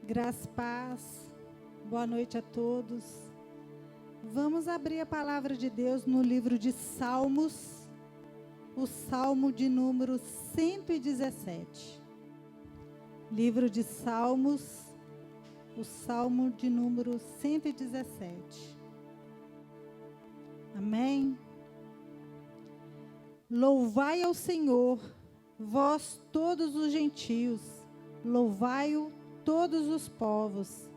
Graça e paz, boa noite a todos. Vamos abrir a palavra de Deus no livro de Salmos, o Salmo de número 117. Livro de Salmos, o Salmo de número 117. Amém? Louvai ao Senhor, vós todos os gentios, louvai-o todos os povos,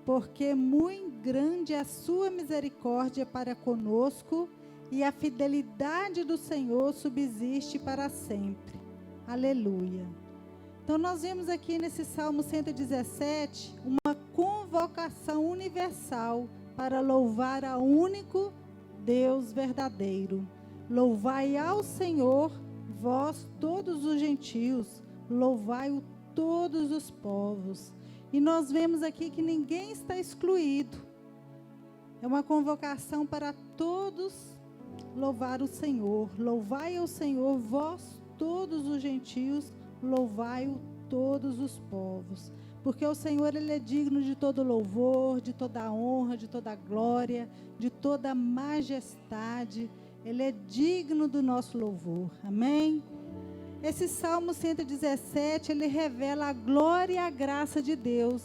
porque muito grande é a sua misericórdia para conosco, e a fidelidade do Senhor subsiste para sempre. Aleluia. Então nós vemos aqui nesse Salmo 117, uma convocação universal para louvar ao único Deus verdadeiro. Louvai ao Senhor, vós todos os gentios, louvai-o todos os povos. E nós vemos aqui que ninguém está excluído. É uma convocação para todos louvar o Senhor. Louvai ao Senhor, vós todos os gentios, louvai-o todos os povos. Porque o Senhor, Ele é digno de todo louvor, de toda honra, de toda glória, de toda majestade. Ele é digno do nosso louvor. Amém? Esse Salmo 117, ele revela a glória e a graça de Deus.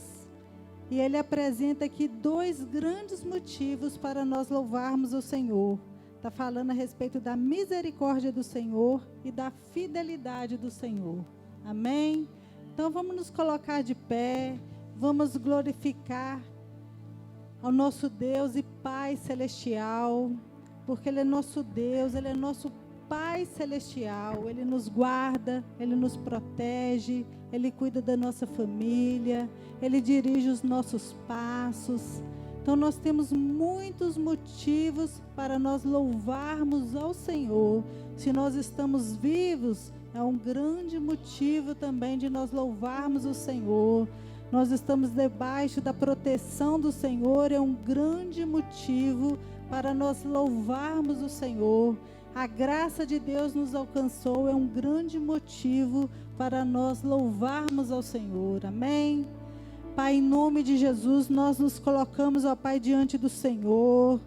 E ele apresenta aqui dois grandes motivos para nós louvarmos o Senhor. Está falando a respeito da misericórdia do Senhor e da fidelidade do Senhor. Amém? Então vamos nos colocar de pé, vamos glorificar ao nosso Deus e Pai Celestial, porque Ele é nosso Deus, Ele é nosso Pai Celestial. Ele nos guarda, Ele nos protege, Ele cuida da nossa família, Ele dirige os nossos passos. Então nós temos muitos motivos para nós louvarmos ao Senhor. Se nós estamos vivos, é um grande motivo também de nós louvarmos o Senhor. Nós estamos debaixo da proteção do Senhor, é um grande motivo para nós louvarmos o Senhor. A graça de Deus nos alcançou, é um grande motivo para nós louvarmos ao Senhor. Amém? Pai, em nome de Jesus, nós nos colocamos, ó Pai, diante do Senhor.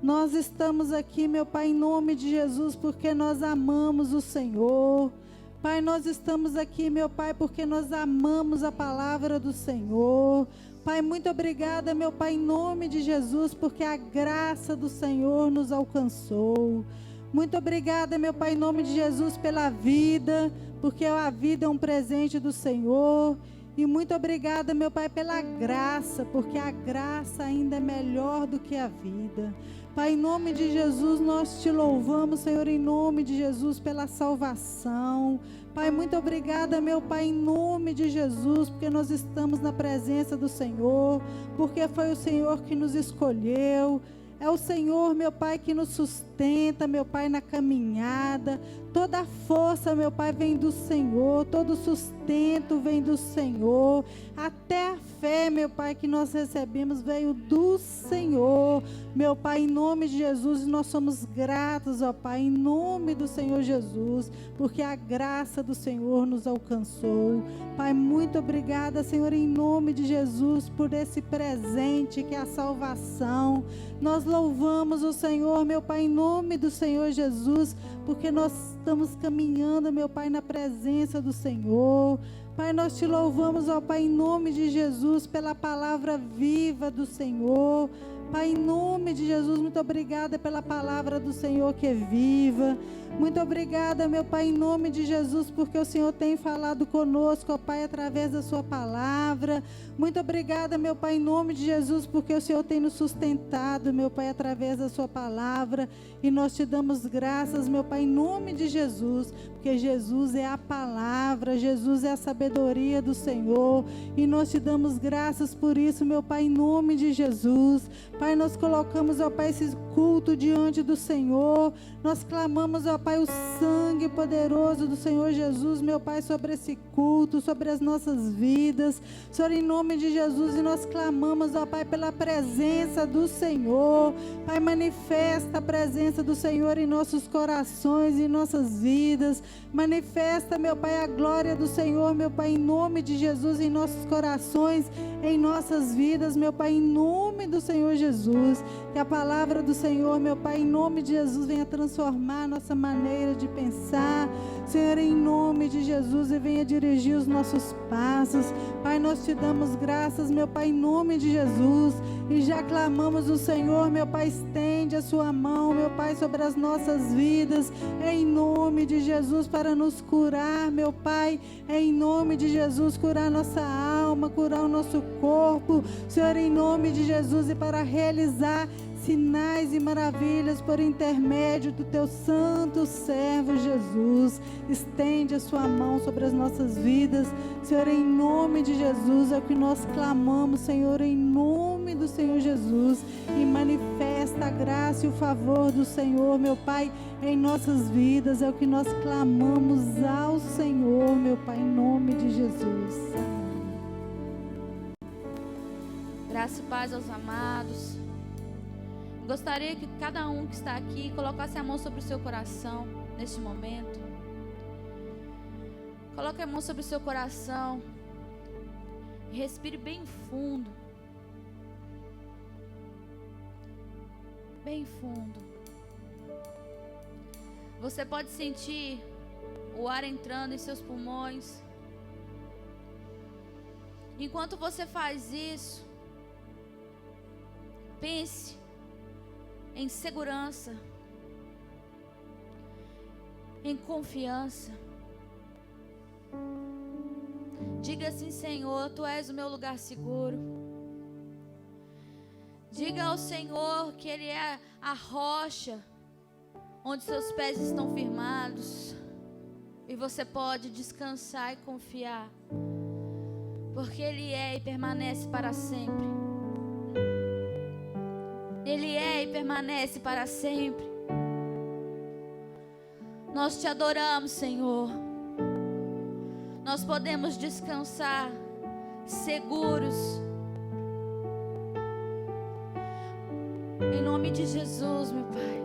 Nós estamos aqui, meu Pai, em nome de Jesus, porque nós amamos o Senhor. Pai, nós estamos aqui, meu Pai, porque nós amamos a palavra do Senhor. Pai, muito obrigada, meu Pai, em nome de Jesus, porque a graça do Senhor nos alcançou. Muito obrigada, meu Pai, em nome de Jesus, pela vida, porque a vida é um presente do Senhor. E muito obrigada, meu Pai, pela graça, porque a graça ainda é melhor do que a vida. Pai, em nome de Jesus, nós te louvamos, Senhor, em nome de Jesus, pela salvação. Pai, muito obrigada, meu Pai, em nome de Jesus, porque nós estamos na presença do Senhor, porque foi o Senhor que nos escolheu. É o Senhor, meu Pai, que nos sustenta, meu Pai, na caminhada. Toda a força, meu Pai, vem do Senhor. Todo sustento vem do Senhor. Até a fé, meu Pai, que nós recebemos veio do Senhor. Meu Pai, em nome de Jesus, nós somos gratos, ó Pai, em nome do Senhor Jesus, porque a graça do Senhor nos alcançou. Pai, muito obrigada, Senhor, em nome de Jesus, por esse presente que é a salvação. Nós louvamos o Senhor, meu Pai, em nome do Senhor Jesus, porque nós estamos caminhando, meu Pai, na presença do Senhor. Pai, nós te louvamos, ó Pai, em nome de Jesus, pela palavra viva do Senhor. Pai, em nome de Jesus, muito obrigada pela palavra do Senhor que é viva. Muito obrigada, meu Pai, em nome de Jesus, porque o Senhor tem falado conosco, ó Pai, através da sua palavra. Muito obrigada, meu Pai, em nome de Jesus, porque o Senhor tem nos sustentado, meu Pai, através da sua palavra. E nós te damos graças, meu Pai, em nome de Jesus, porque Jesus é a palavra, Jesus é a sabedoria do Senhor. E nós te damos graças por isso, meu Pai, em nome de Jesus. Pai, nós colocamos, ó Pai, esse culto diante do Senhor. Nós clamamos, ó Pai, o sangue poderoso do Senhor Jesus, meu Pai, sobre esse culto, sobre as nossas vidas. Senhor, em nome de Jesus, e nós clamamos, ó Pai, pela presença do Senhor. Pai, manifesta a presença do Senhor em nossos corações, em nossas vidas. Manifesta, meu Pai, a glória do Senhor, meu Pai, em nome de Jesus, em nossos corações, em nossas vidas, meu Pai, em nome do Senhor Jesus. Que a palavra do Senhor, meu Pai, em nome de Jesus, venha transformar a nossa maneira de pensar, Senhor, em nome de Jesus, e venha dirigir os nossos passos. Pai, nós te damos graças, meu Pai, em nome de Jesus, e já clamamos o Senhor, meu Pai, estende a sua mão, meu Pai, sobre as nossas vidas, em nome de Jesus, para nos curar, meu Pai, em nome de Jesus, curar nossa alma, curar o nosso corpo, Senhor, em nome de Jesus, e para realizar sinais e maravilhas por intermédio do teu santo servo Jesus. Estende a sua mão sobre as nossas vidas, Senhor, em nome de Jesus, é o que nós clamamos, Senhor, em nome do Senhor Jesus, e manifesta a graça e o favor do Senhor, meu Pai, em nossas vidas, é o que nós clamamos ao Senhor, meu Pai, em nome de Jesus. Graça e paz aos amados. Gostaria que cada um que está aqui colocasse a mão sobre o seu coração neste momento. Coloque a mão sobre o seu coração e respire bem fundo. Bem fundo. Você pode sentir o ar entrando em seus pulmões. Enquanto você faz isso, pense em segurança, em confiança. Diga assim: Senhor, Tu és o meu lugar seguro. Diga ao Senhor que Ele é a rocha onde seus pés estão firmados, e você pode descansar e confiar, porque Ele é e permanece para sempre. Ele é e permanece para sempre. Nós te adoramos, Senhor. Nós podemos descansar seguros. Em nome de Jesus, meu Pai.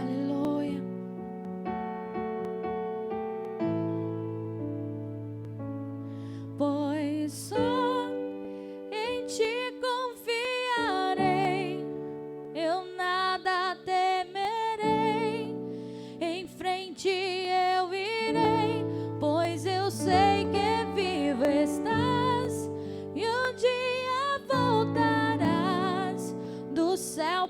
Aleluia. Pois só em Ti eu nada temerei, em frente eu irei, pois eu sei que vivo estás, e um dia voltarás do céu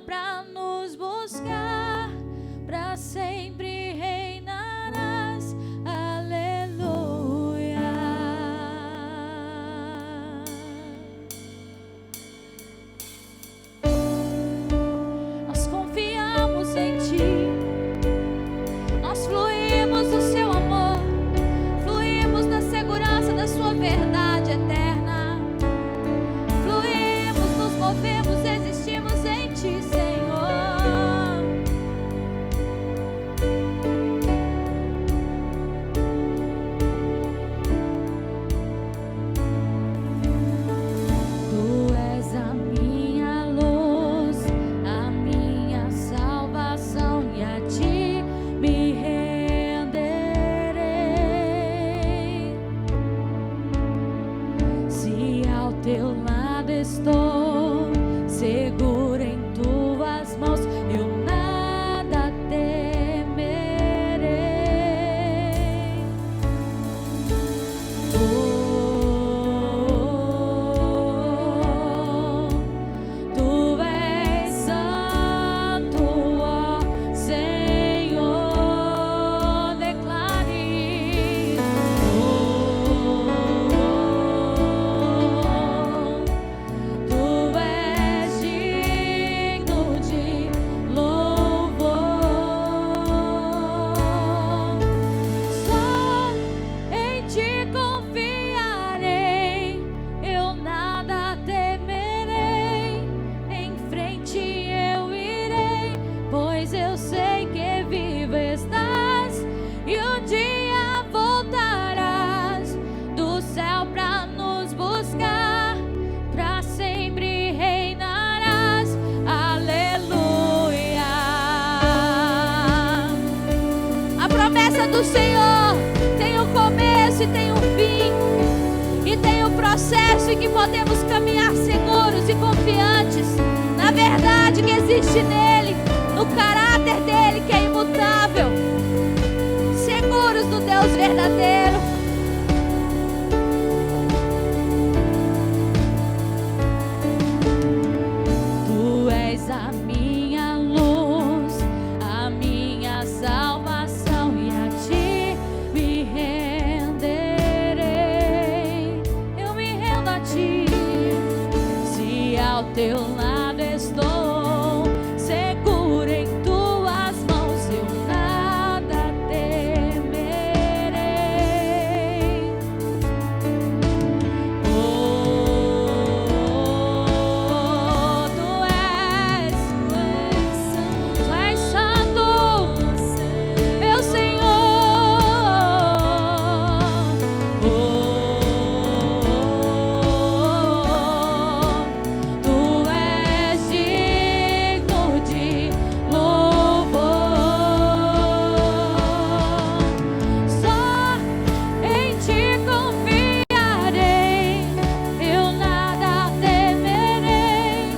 obra do Senhor tem um começo e tem um fim, e tem um processo em que podemos caminhar seguros e confiantes na verdade que existe nele, no caráter dele que é imutável, seguros do Deus verdadeiro. Tu és a minha luz, a minha salvação, e a ti me renderei. Eu me rendo a ti, se ao teu lado estou, seguro em tuas mãos, eu nada temerei. Oh, tu és santo, meu Senhor. Oh, tu és digno de louvor. Só em ti confiarei, eu nada temerei.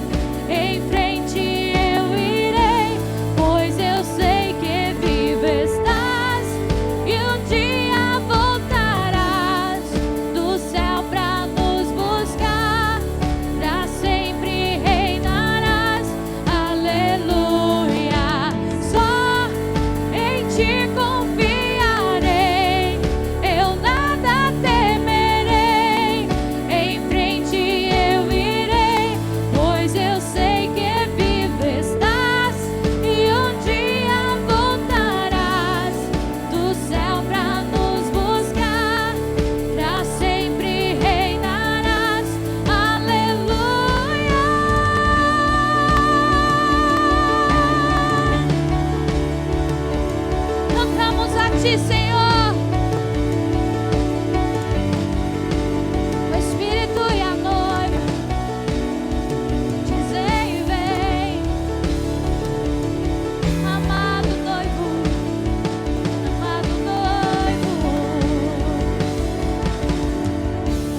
Em frente eu irei, pois eu sei que vivo estás, e um dia voltarás do céu pra nos buscar, pra sempre reinarás. Aleluia. Só em ti confiarei, eu nada temerei. Em frente eu irei, pois eu sei que vivo estás, e um dia voltarás do céu pra nos buscar, pra sempre reinarás. Aleluia. Cantamos a ti, Senhor. O Espírito e a noiva dizem: vem, amado noivo, amado noivo.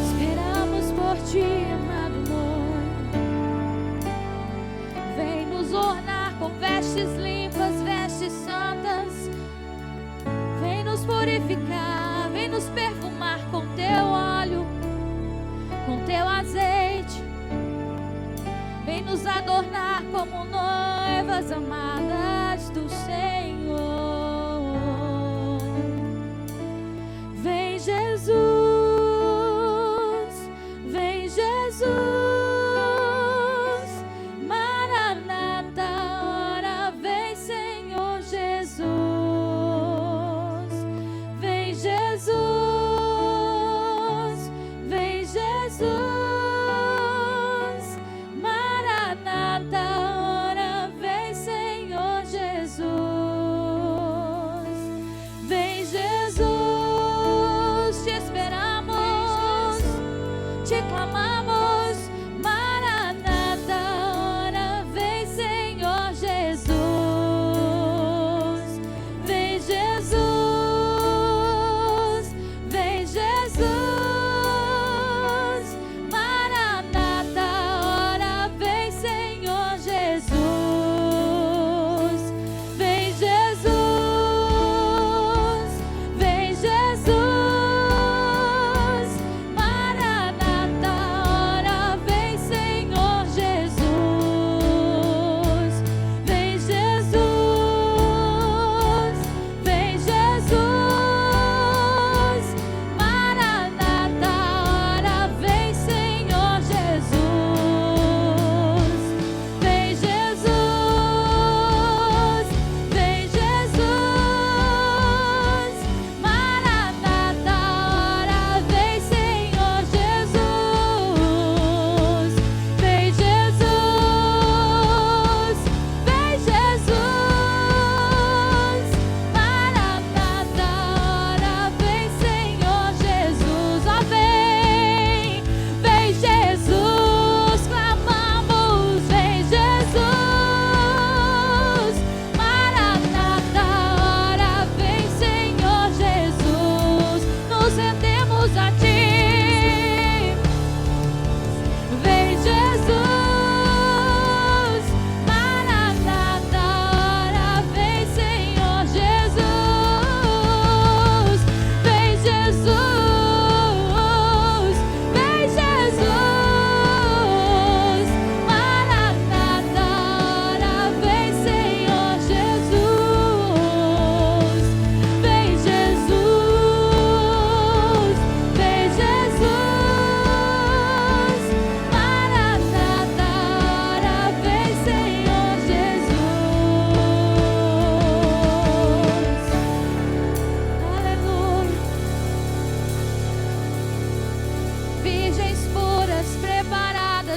Esperamos por ti, amado noivo. Vem nos ornar com vestes limpas, vestes santas. Vem nos purificar, vem nos perfumar com teu óleo, com teu azeite. Vem nos adornar como noivas amadas do Senhor. Vem Jesus, vem Jesus. Maranata, ora vem Senhor Jesus. Vem Jesus, vem Jesus. Maranata, ora vem Senhor Jesus. Vem Jesus, te esperamos, te clamamos. Maranata, ora vem Senhor Jesus. Vem Jesus, vem Jesus.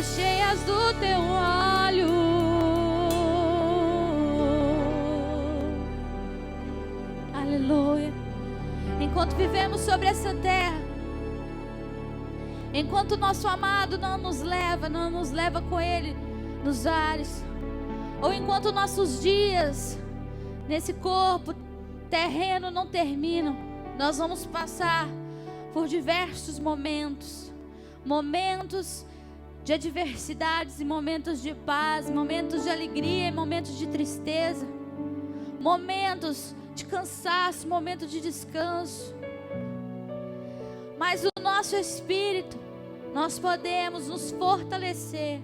bocas cheias do teu óleo. Aleluia. Enquanto vivemos sobre essa terra, enquanto o nosso amado não nos leva com Ele nos ares, ou enquanto nossos dias nesse corpo terreno não terminam, nós vamos passar por diversos momentos de adversidades e momentos de paz, momentos de alegria e momentos de tristeza, momentos de cansaço, momentos de descanso. Mas o nosso espírito, nós podemos nos fortalecer,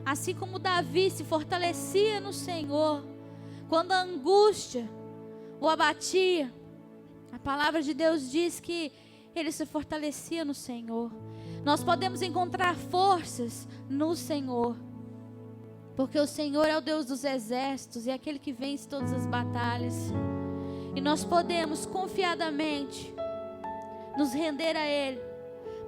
assim como Davi se fortalecia no Senhor, quando a angústia o abatia. A palavra de Deus diz que ele se fortalecia no Senhor. Nós podemos encontrar forças no Senhor, porque o Senhor é o Deus dos exércitos e é aquele que vence todas as batalhas. E nós podemos confiadamente nos render a Ele,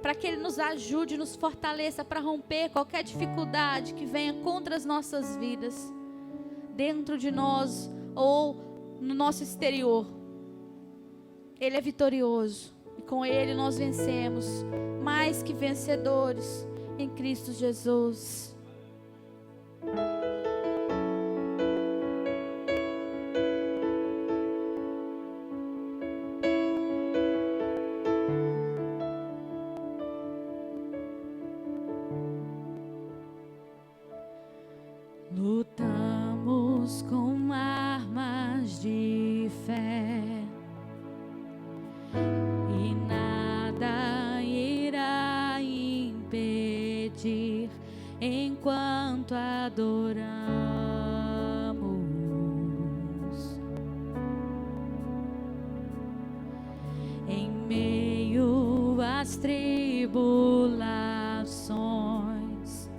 para que Ele nos ajude, nos fortaleça para romper qualquer dificuldade que venha contra as nossas vidas, dentro de nós ou no nosso exterior. Ele é vitorioso e com Ele nós vencemos, mais que vencedores em Cristo Jesus. Lutamos com armas de fé e nada irá impedir enquanto adoramos. Em meio às tribulações,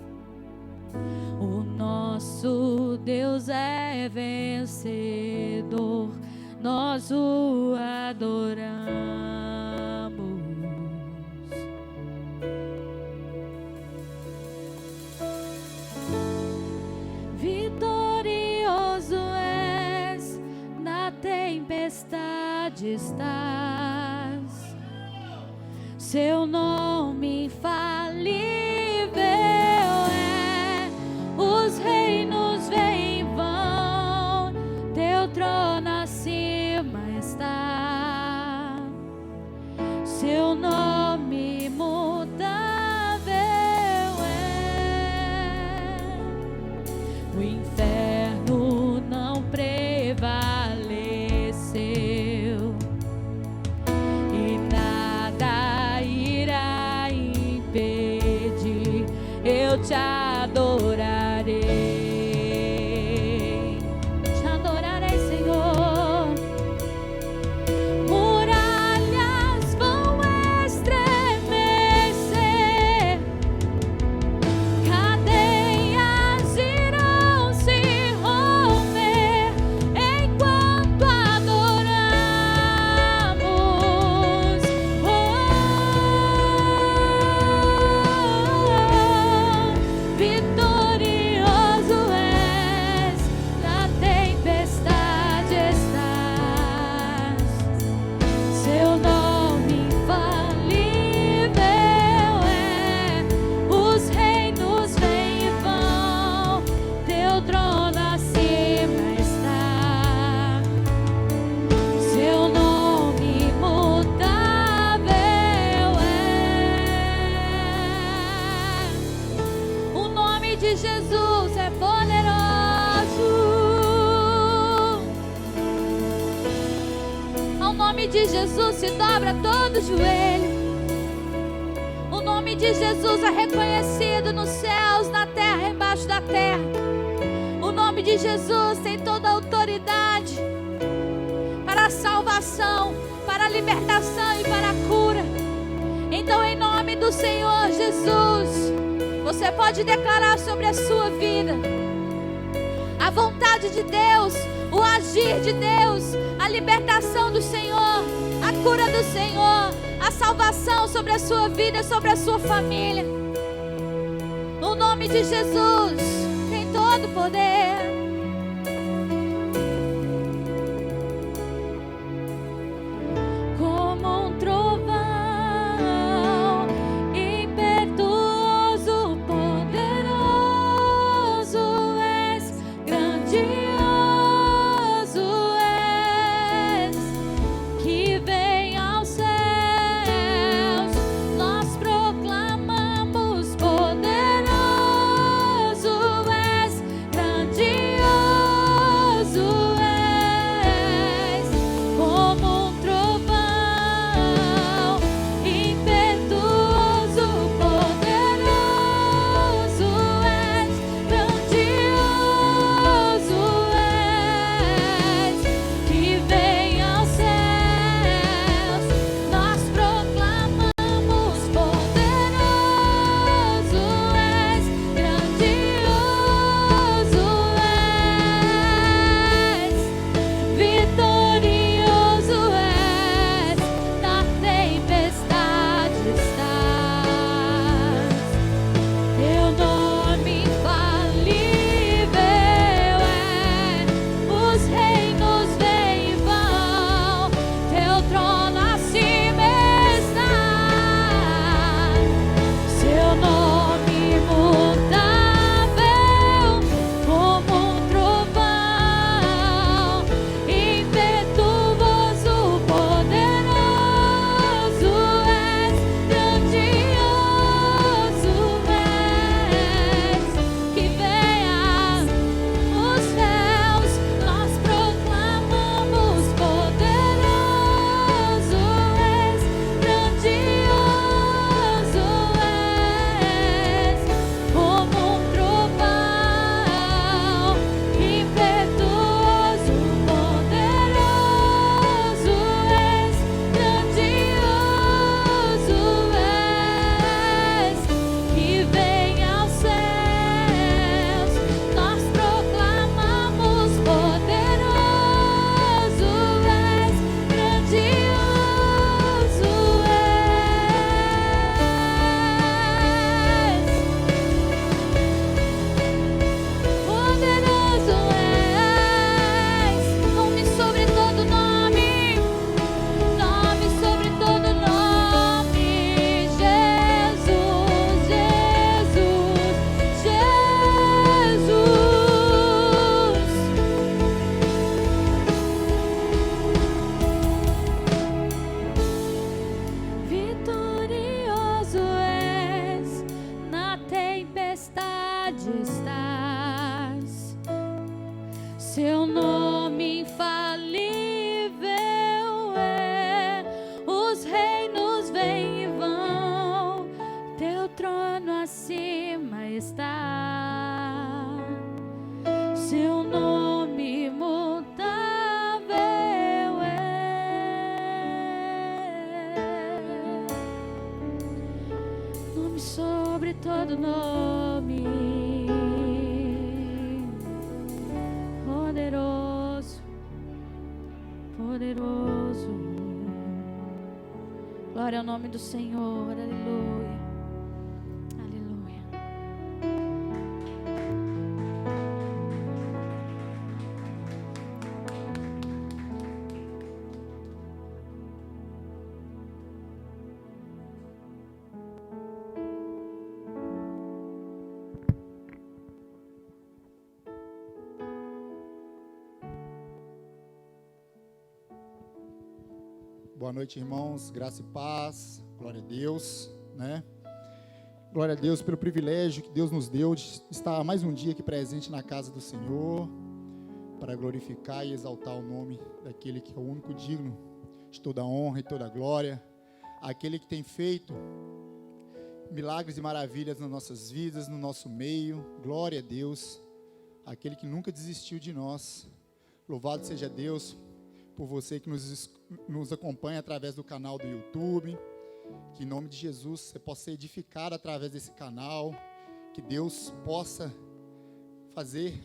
o nosso Deus é vencedor, nós o adoramos. Vitorioso és, na tempestade estás, seu nome infalível. Os reinos vêm e vão, teu trono acima está, seu nome imutável é. O inferno não prevaleceu e nada irá impedir, eu te adorarei. Te adorarei, Senhor. Muralhas vão estremecer, cadeias irão se romper enquanto adoramos. Vitorioso és, na tempestade estás, seu nome infalível é. Os reinos vêm e vão, teu trono acima está, seu nome imutável é. O nome de Jesus é poderoso. Ao nome de Jesus se dobra todo joelho. O nome de Jesus é reconhecido nos céus, na terra, embaixo da terra. O nome de Jesus tem toda a autoridade para a salvação, para a libertação e para a cura. Então, em nome do Senhor Jesus, você pode declarar sobre a sua vida a vontade de Deus, o agir de Deus, a libertação do Senhor, a cura do Senhor, a salvação sobre a sua vida, sobre a sua família. O nome de Jesus tem todo o poder. Como um trovão, impetuoso, poderoso és, grandioso és, que vem aos céus. Nós proclamamos: poderoso és, grandioso és, como um trovão, impetuoso, poderoso és, grandioso és, que vem aos céus. Nós proclamamos: poderoso és, grandioso és, vitorioso és, na tempestade estás. Teu nome infalível é, os reinos vêm e vão, teu trono acima está. Seu nome imutável, como um trovão, impetuoso, poderoso és, grandioso és, que venha os céus. Nós proclamamos: poderoso és, grandioso és, como um trovão, impetuoso, poderoso és, grandioso és, que vem aos céus. Nós proclamamos: poderoso és, grandioso poderoso és, nome sobre todo nome, nome sobre todo nome, Jesus, Jesus, Jesus. Vitorioso és, na tempestade estás. Seu nome infalível é, os reinos vêm e vão, teu trono acima está. Seu nome imutável é, nome sobre todo nome, poderoso, poderoso. Glória ao nome do Senhor, aleluia, aleluia. Boa noite, irmãos, graça e paz, glória a Deus, né? Glória a Deus pelo privilégio que Deus nos deu de estar mais um dia aqui presente na casa do Senhor, para glorificar e exaltar o nome daquele que é o único digno de toda honra e toda glória, aquele que tem feito milagres e maravilhas nas nossas vidas, no nosso meio. Glória a Deus, aquele que nunca desistiu de nós. Louvado seja Deus por você que nos acompanha através do canal do YouTube. Que em nome de Jesus você possa ser edificado através desse canal, que Deus possa fazer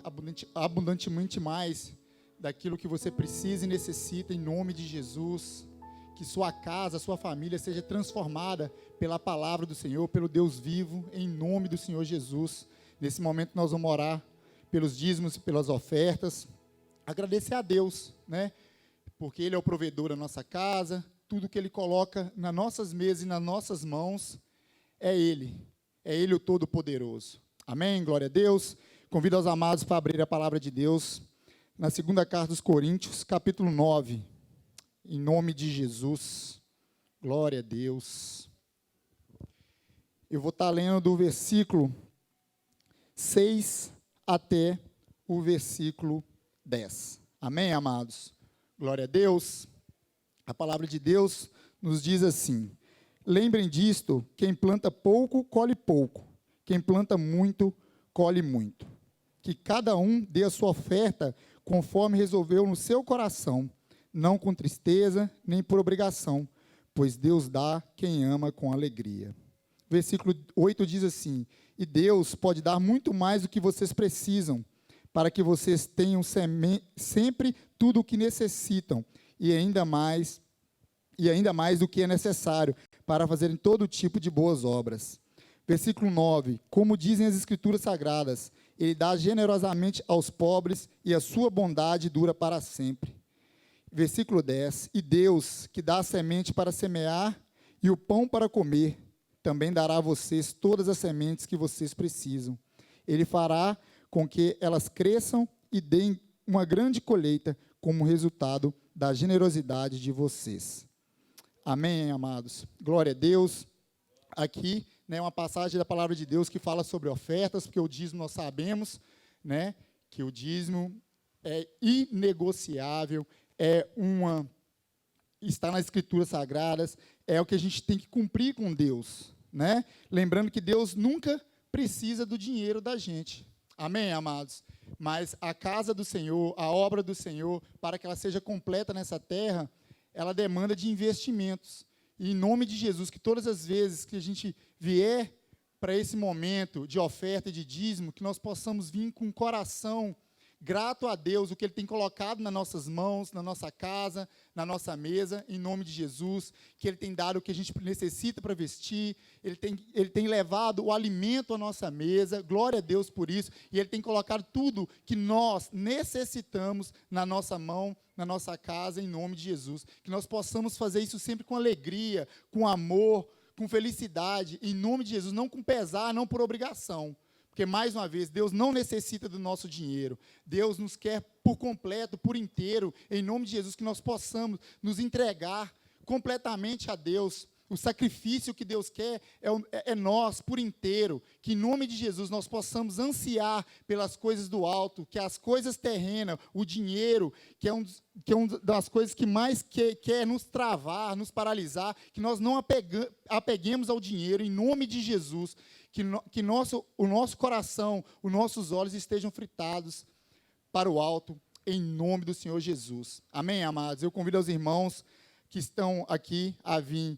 abundantemente mais daquilo que você precisa e necessita, em nome de Jesus. que sua casa, sua família seja transformada pela palavra do Senhor, pelo Deus vivo, em nome do Senhor Jesus. Nesse momento nós vamos orar pelos dízimos, pelas ofertas, agradecer a Deus, né? Porque Ele é o provedor da nossa casa, tudo que Ele coloca nas nossas mesas e nas nossas mãos é Ele o Todo-Poderoso. Amém? Glória a Deus. Convido os amados para abrir a palavra de Deus na segunda carta dos Coríntios, capítulo 9, em nome de Jesus. Glória a Deus. Eu vou estar lendo do versículo 6 até o versículo 10. Amém, amados? Glória a Deus. A palavra de Deus nos diz assim: lembrem disto, quem planta pouco, colhe pouco. Quem planta muito, colhe muito. Que cada um dê a sua oferta conforme resolveu no seu coração, não com tristeza, nem por obrigação, pois Deus dá quem ama com alegria. Versículo 8 diz assim: e Deus pode dar muito mais do que vocês precisam, para que vocês tenham sempre tudo o que necessitam, e ainda mais do que é necessário, para fazerem todo tipo de boas obras. Versículo 9, como dizem as Escrituras Sagradas, Ele dá generosamente aos pobres, e a sua bondade dura para sempre. Versículo 10, e Deus, que dá a semente para semear e o pão para comer, também dará a vocês todas as sementes que vocês precisam. Ele fará com que elas cresçam e deem uma grande colheita como resultado da generosidade de vocês. Amém, amados? Glória a Deus. Aqui, né, uma passagem da palavra de Deus que fala sobre ofertas, porque o dízimo nós sabemos, né, que o dízimo é inegociável, está nas Escrituras Sagradas, é o que a gente tem que cumprir com Deus, né? Lembrando que Deus nunca precisa do dinheiro da gente. Amém, amados? Mas a casa do Senhor, a obra do Senhor, para que ela seja completa nessa terra, ela demanda de investimentos. E em nome de Jesus, que todas as vezes que a gente vier para esse momento de oferta e de dízimo, que nós possamos vir com o coração grato a Deus, o que Ele tem colocado nas nossas mãos, na nossa casa, na nossa mesa, em nome de Jesus, que Ele tem dado o que a gente necessita para vestir, Ele tem levado o alimento à nossa mesa, glória a Deus por isso, e Ele tem colocado tudo que nós necessitamos na nossa mão, na nossa casa, em nome de Jesus. Que nós possamos fazer isso sempre com alegria, com amor, com felicidade, em nome de Jesus, não com pesar, não por obrigação. Porque, mais uma vez, Deus não necessita do nosso dinheiro. Deus nos quer por completo, por inteiro, em nome de Jesus, que nós possamos nos entregar completamente a Deus. O sacrifício que Deus quer é nós, por inteiro. Que, em nome de Jesus, nós possamos ansiar pelas coisas do alto, que as coisas terrenas, o dinheiro, que é uma das coisas que mais quer nos travar, nos paralisar, que nós não apeguemos ao dinheiro, em nome de Jesus. Que o nosso coração, os nossos olhos estejam fritados para o alto, em nome do Senhor Jesus. Amém, amados? Eu convido os irmãos que estão aqui a vir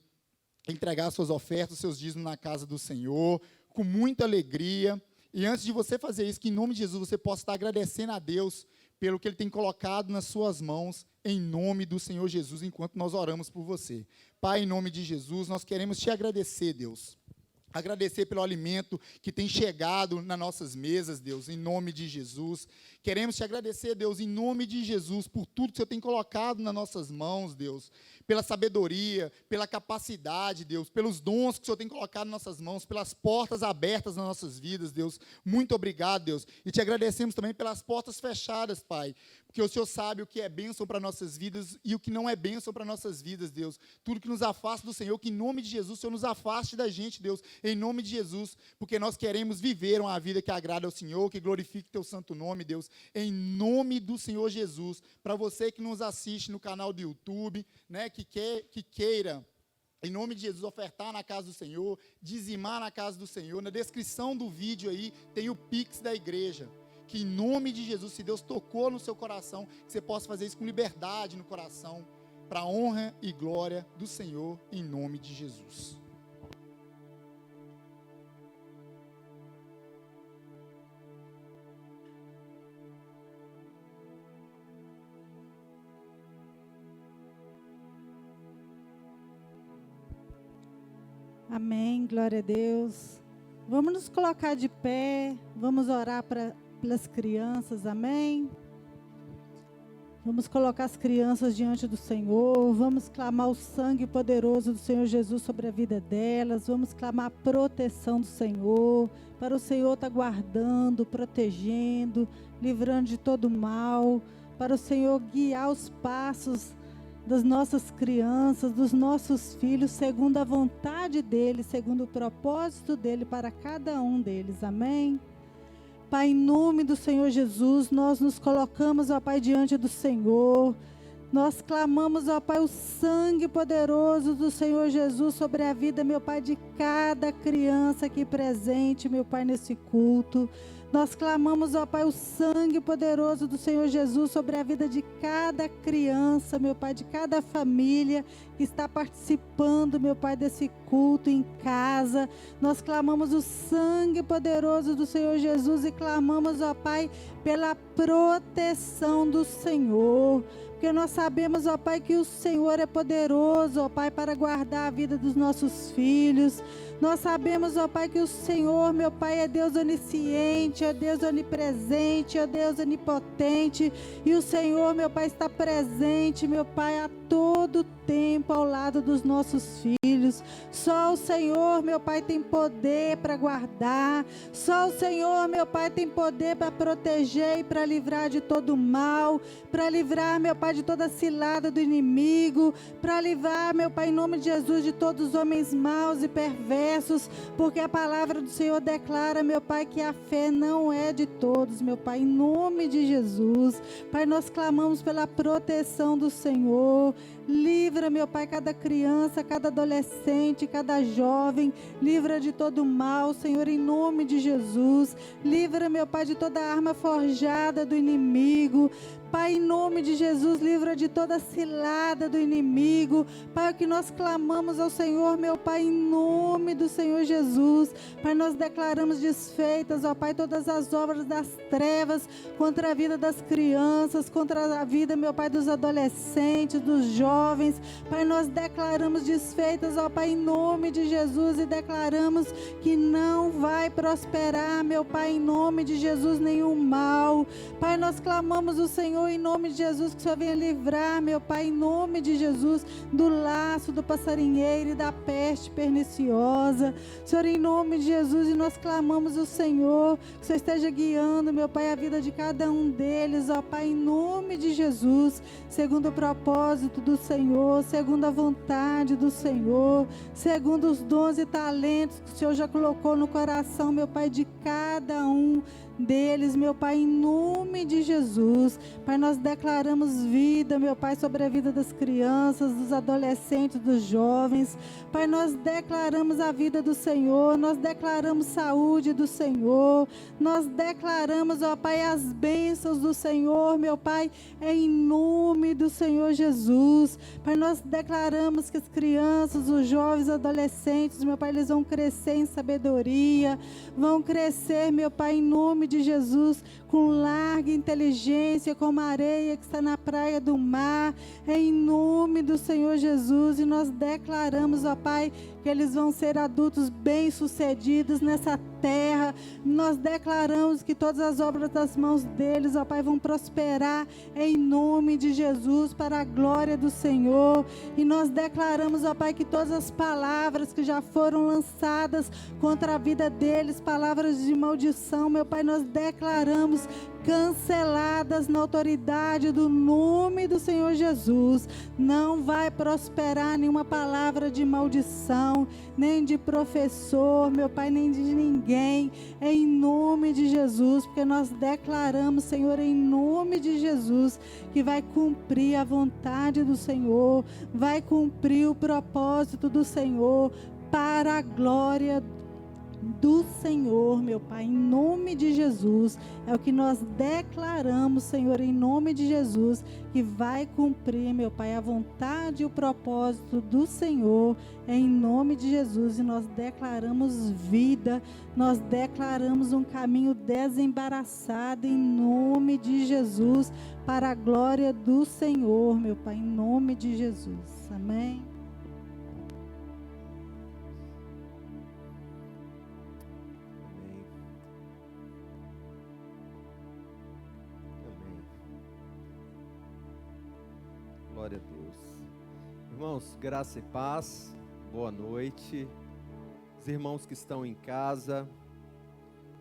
entregar suas ofertas, seus dízimos na casa do Senhor, com muita alegria. E antes de você fazer isso, que em nome de Jesus você possa estar agradecendo a Deus pelo que Ele tem colocado nas suas mãos, em nome do Senhor Jesus, enquanto nós oramos por você. Pai, em nome de Jesus, nós queremos te agradecer, Deus. Agradecer pelo alimento que tem chegado nas nossas mesas, Deus, em nome de Jesus. Queremos te agradecer, Deus, em nome de Jesus, por tudo que o Senhor tem colocado nas nossas mãos, Deus. Pela sabedoria, pela capacidade, Deus, pelos dons que o Senhor tem colocado nas nossas mãos, pelas portas abertas nas nossas vidas, Deus. Muito obrigado, Deus. E te agradecemos também pelas portas fechadas, Pai. Porque o Senhor sabe o que é bênção para nossas vidas e o que não é bênção para nossas vidas, Deus. Tudo que nos afasta do Senhor, que em nome de Jesus, o Senhor nos afaste da gente, Deus, em nome de Jesus, porque nós queremos viver uma vida que agrada ao Senhor, que glorifique teu santo nome, Deus, em nome do Senhor Jesus. Para você que nos assiste no canal do YouTube, né, que queira, em nome de Jesus, ofertar na casa do Senhor, dizimar na casa do Senhor, na descrição do vídeo aí tem o Pix da igreja. Que em nome de Jesus, se Deus tocou no seu coração, que você possa fazer isso com liberdade no coração, para a honra e glória do Senhor, em nome de Jesus. Amém, glória a Deus. Vamos nos colocar de pé, vamos orar pelas crianças, amém? Vamos colocar as crianças diante do Senhor, vamos clamar o sangue poderoso do Senhor Jesus sobre a vida delas, vamos clamar a proteção do Senhor, para o Senhor estar guardando, protegendo, livrando de todo mal, para o Senhor guiar os passos das nossas crianças, dos nossos filhos, segundo a vontade dEle, segundo o propósito dEle para cada um deles, amém? Pai, em nome do Senhor Jesus, nós nos colocamos, ó Pai, diante do Senhor. Nós clamamos, ó Pai, o sangue poderoso do Senhor Jesus sobre a vida, meu Pai, de cada criança aqui presente, meu Pai, nesse culto. Nós clamamos, ó Pai, o sangue poderoso do Senhor Jesus sobre a vida de cada criança, meu Pai, de cada família que está participando, meu Pai, desse culto em casa. Nós clamamos o sangue poderoso do Senhor Jesus e clamamos, ó Pai, pela proteção do Senhor. Porque nós sabemos, ó Pai, que o Senhor é poderoso, ó Pai, para guardar a vida dos nossos filhos. Nós sabemos, ó Pai, que o Senhor, meu Pai, é Deus onisciente, é Deus onipresente, é Deus onipotente. E o Senhor, meu Pai, está presente, meu Pai, a todo tempo ao lado dos nossos filhos. Só o Senhor, meu Pai, tem poder para guardar. Só o Senhor, meu Pai, tem poder para proteger e para livrar de todo mal. Para livrar, meu Pai, de toda cilada do inimigo. Para livrar, meu Pai, em nome de Jesus, de todos os homens maus e perversos. Porque a palavra do Senhor declara, meu Pai, que a fé não é de todos, meu Pai, em nome de Jesus. Pai, nós clamamos pela proteção do Senhor. Livra, meu Pai, cada criança, cada adolescente, cada jovem. Livra de todo mal, Senhor, em nome de Jesus. Livra, meu Pai, de toda arma forjada do inimigo. Pai, em nome de Jesus, livra de toda cilada do inimigo. Pai, o que nós clamamos ao Senhor, meu Pai, em nome do Senhor Jesus. Pai, nós declaramos desfeitas, ó Pai, todas as obras das trevas contra a vida das crianças, contra a vida, meu Pai, dos adolescentes, dos jovens. Pai, nós declaramos desfeitas, ó Pai, em nome de Jesus, e declaramos que não vai prosperar, meu Pai, em nome de Jesus, nenhum mal. Pai, nós clamamos o Senhor em nome de Jesus, que o Senhor venha livrar, meu Pai, em nome de Jesus, do laço do passarinheiro e da peste perniciosa. Senhor, em nome de Jesus, e nós clamamos o Senhor, que o Senhor esteja guiando, meu Pai, a vida de cada um deles, ó Pai, em nome de Jesus, segundo o propósito do Senhor, segundo a vontade do Senhor, segundo os dons e talentos que o Senhor já colocou no coração, meu Pai, de cada um deles, meu Pai, em nome de Jesus. Pai, nós declaramos vida, meu Pai, sobre a vida das crianças, dos adolescentes, dos jovens. Pai, nós declaramos a vida do Senhor, nós declaramos saúde do Senhor, nós declaramos, ó Pai, as bênçãos do Senhor, meu Pai, em nome do Senhor Jesus. Pai, nós declaramos que as crianças, os jovens, os adolescentes, meu Pai, eles vão crescer em sabedoria, vão crescer, meu Pai, em nome de Jesus, com larga inteligência, como a areia que está na praia do mar, em nome do Senhor Jesus. E nós declaramos, ó Pai, que eles vão ser adultos bem-sucedidos nessa terra. Nós declaramos que todas as obras das mãos deles, ó Pai, vão prosperar em nome de Jesus, para a glória do Senhor. E nós declaramos, ó Pai, que todas as palavras que já foram lançadas contra a vida deles, palavras de maldição, meu Pai, nós declaramos canceladas na autoridade do nome do Senhor Jesus. Não vai prosperar nenhuma palavra de maldição, nem de professor, meu Pai, nem de ninguém, em nome de Jesus, porque nós declaramos, Senhor, em nome de Jesus, que vai cumprir a vontade do Senhor, vai cumprir o propósito do Senhor, para a glória do Senhor, meu Pai, em nome de Jesus. É o que nós declaramos, Senhor, em nome de Jesus, que vai cumprir, meu Pai, a vontade e o propósito do Senhor, em nome de Jesus. E nós declaramos vida, nós declaramos um caminho desembaraçado, em nome de Jesus, para a glória do Senhor, meu Pai, em nome de Jesus. Amém. Glória a Deus. Irmãos, graça e paz, boa noite. Os irmãos que estão em casa,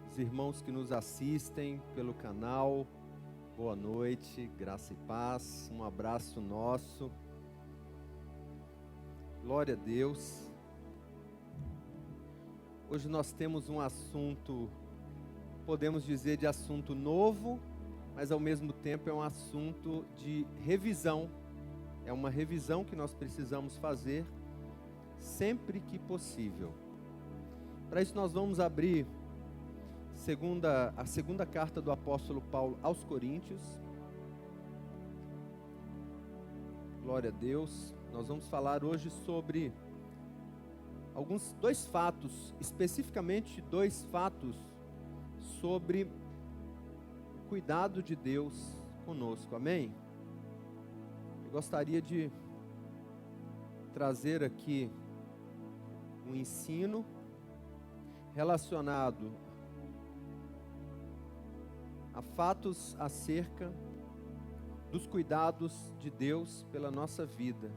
os irmãos que nos assistem pelo canal, boa noite, graça e paz, um abraço nosso. Glória a Deus. Hoje nós temos um assunto, podemos dizer de assunto novo, mas ao mesmo tempo é um assunto de revisão. É uma revisão que nós precisamos fazer sempre que possível. Para isso nós vamos abrir a segunda carta do apóstolo Paulo aos Coríntios. Glória a Deus. Nós vamos falar hoje sobre dois fatos, especificamente dois fatos sobre o cuidado de Deus conosco, amém? Eu gostaria de trazer aqui um ensino relacionado a fatos acerca dos cuidados de Deus pela nossa vida.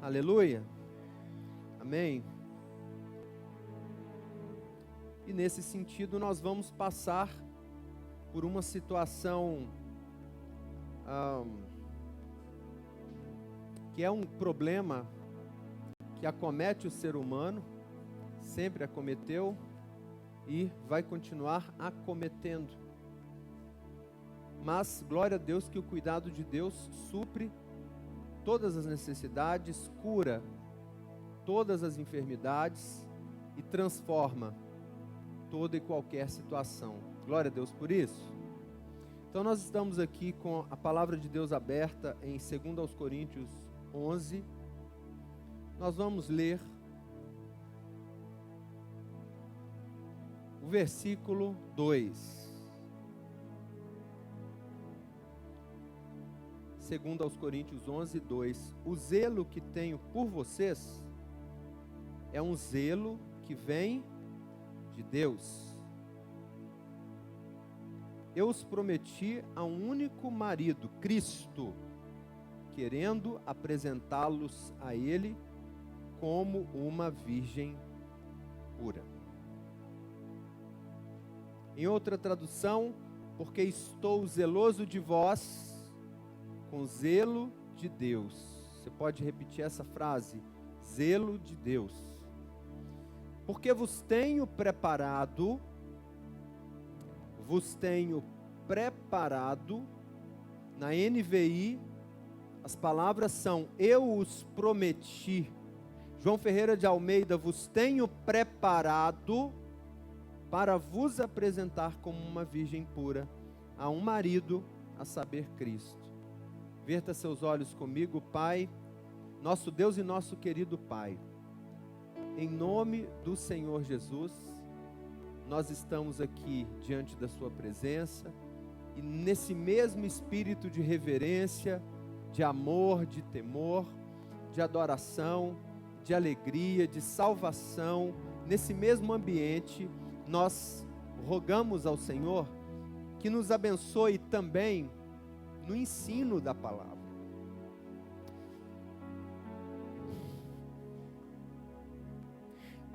Aleluia, amém? E nesse sentido nós vamos passar por uma situação que é um problema que acomete o ser humano, sempre acometeu e vai continuar acometendo. Mas glória a Deus que o cuidado de Deus supre todas as necessidades, cura todas as enfermidades e transforma toda e qualquer situação. Glória a Deus por isso. Então nós estamos aqui com a palavra de Deus aberta em 2 Coríntios 11. Nós vamos ler o versículo 2. 2 Coríntios 11, 2. O zelo que tenho por vocês é um zelo que vem de Deus. Eu os prometi a um único marido, Cristo, querendo apresentá-los a Ele como uma virgem pura. Em outra tradução, porque estou zeloso de vós com zelo de Deus. Você pode repetir essa frase? Zelo de Deus. Porque vos tenho preparado, na NVI, as palavras são, eu os prometi. João Ferreira de Almeida, vos tenho preparado para vos apresentar como uma virgem pura a um marido, a saber, Cristo. Verta seus olhos comigo, Pai, nosso Deus e nosso querido Pai. Em nome do Senhor Jesus, nós estamos aqui diante da sua presença e nesse mesmo espírito de reverência, de amor, de temor, de adoração, de alegria, de salvação, nesse mesmo ambiente, nós rogamos ao Senhor que nos abençoe também no ensino da palavra.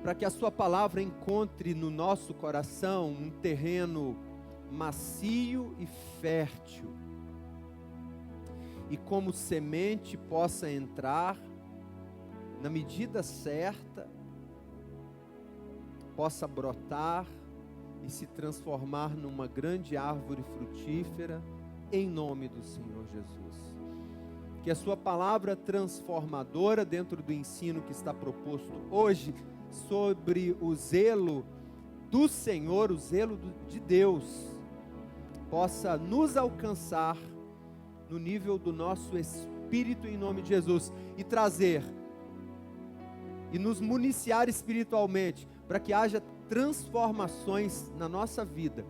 Para que a sua palavra encontre no nosso coração um terreno macio e fértil, e como semente possa entrar na medida certa, possa brotar e se transformar numa grande árvore frutífera, em nome do Senhor Jesus. Que a sua palavra transformadora dentro do ensino que está proposto hoje, sobre o zelo do Senhor, o zelo de Deus, possa nos alcançar no nível do nosso espírito em nome de Jesus e trazer e nos municiar espiritualmente para que haja transformações na nossa vida,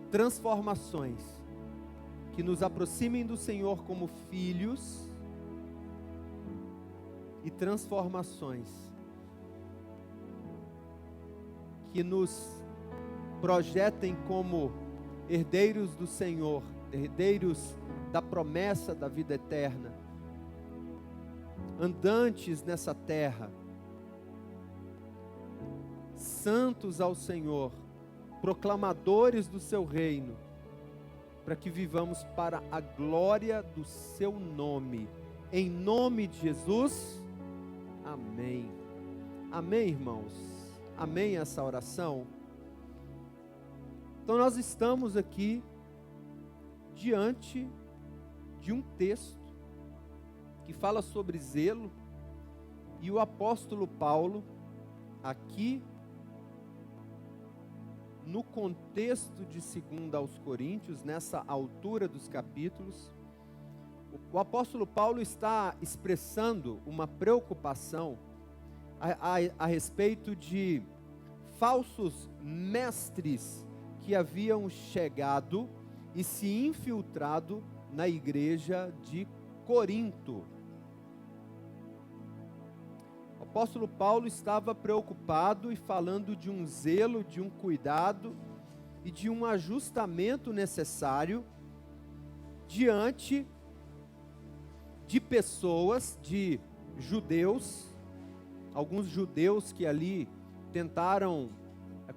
transformações que nos aproximem do Senhor como filhos e transformações que nos projetem como herdeiros do Senhor, herdeiros da promessa da vida eterna, andantes nessa terra, santos ao Senhor, proclamadores do seu reino, para que vivamos para a glória do seu nome. Em nome de Jesus, amém. Amém, irmãos? Amém essa oração? Então nós estamos aqui diante de um texto que fala sobre zelo, e o apóstolo Paulo, aqui no contexto de 2 aos Coríntios, nessa altura dos capítulos, o apóstolo Paulo está expressando uma preocupação a respeito de falsos mestres que haviam chegado e se infiltrado na igreja de Corinto. O apóstolo Paulo estava preocupado e falando de um zelo, de um cuidado e de um ajustamento necessário diante de pessoas, de judeus, alguns judeus que ali tentaram,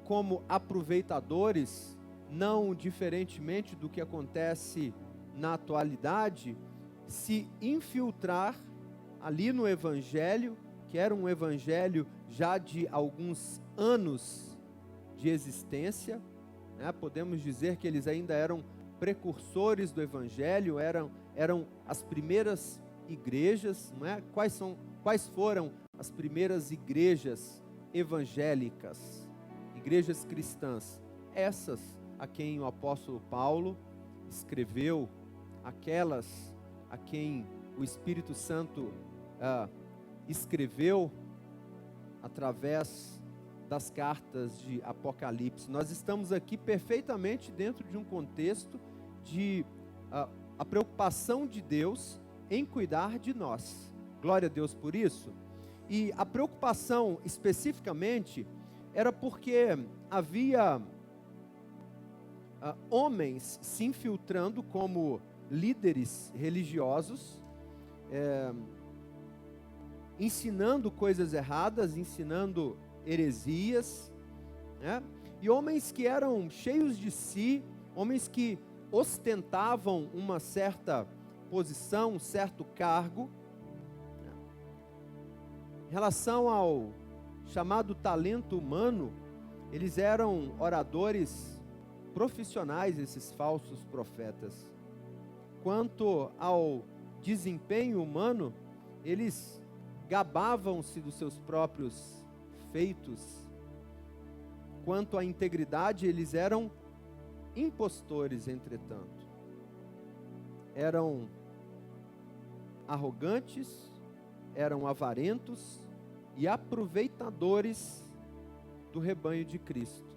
como aproveitadores, não diferentemente do que acontece na atualidade, se infiltrar ali no evangelho, que era um evangelho já de alguns anos de existência, né? Podemos dizer que eles ainda eram precursores do evangelho, eram as primeiras igrejas, não é? Quais foram as primeiras igrejas evangélicas, igrejas cristãs? Essas a quem o apóstolo Paulo escreveu, aquelas a quem o Espírito Santo escreveu através das cartas de Apocalipse. Nós estamos aqui perfeitamente dentro de um contexto de a preocupação de Deus em cuidar de nós. Glória a Deus por isso. E a preocupação especificamente era porque havia homens se infiltrando como líderes religiosos, ensinando coisas erradas, ensinando heresias, né? E homens que eram cheios de si, homens que ostentavam uma certa posição, um certo cargo. Em relação ao chamado talento humano, eles eram oradores profissionais, esses falsos profetas. Quanto ao desempenho humano, eles gabavam-se dos seus próprios feitos. Quanto à integridade, eles eram impostores, entretanto. Eram arrogantes, eram avarentos e aproveitadores do rebanho de Cristo,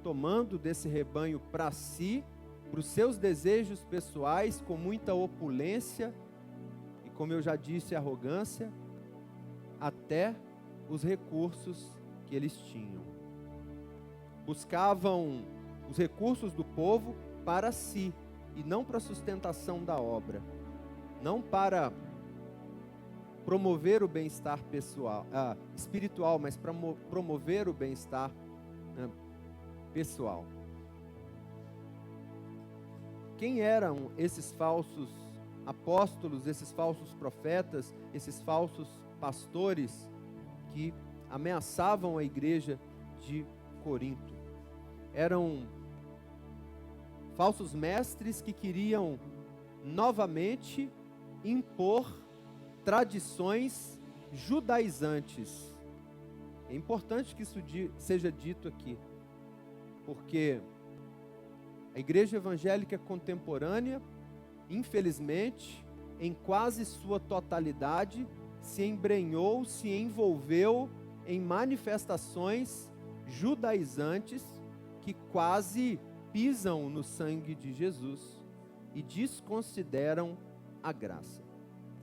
tomando desse rebanho para si, para os seus desejos pessoais, com muita opulência e, como eu já disse, arrogância, até os recursos que eles tinham. Buscavam os recursos do povo para si e não para a sustentação da obra, não para promover o bem-estar pessoal, espiritual, mas para promover o bem-estar pessoal. Quem eram esses falsos apóstolos, esses falsos profetas, esses falsos pastores que ameaçavam a igreja de Corinto? Eram falsos mestres que queriam novamente impor tradições judaizantes. É importante que isso seja dito aqui, porque a igreja evangélica contemporânea, infelizmente, em quase sua totalidade, se embrenhou, se envolveu em manifestações judaizantes que quase pisam no sangue de Jesus e desconsideram a graça.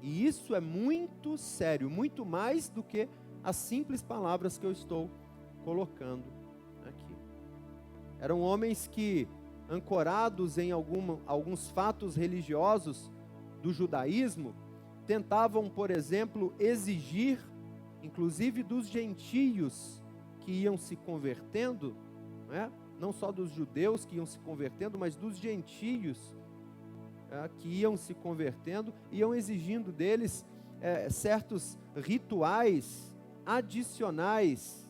E isso é muito sério, muito mais do que as simples palavras que eu estou colocando aqui. Eram homens que, ancorados em alguns fatos religiosos do judaísmo, tentavam, por exemplo, exigir, inclusive dos gentios que iam se convertendo, não só dos judeus que iam se convertendo, mas dos gentios que iam se convertendo, iam exigindo deles certos rituais adicionais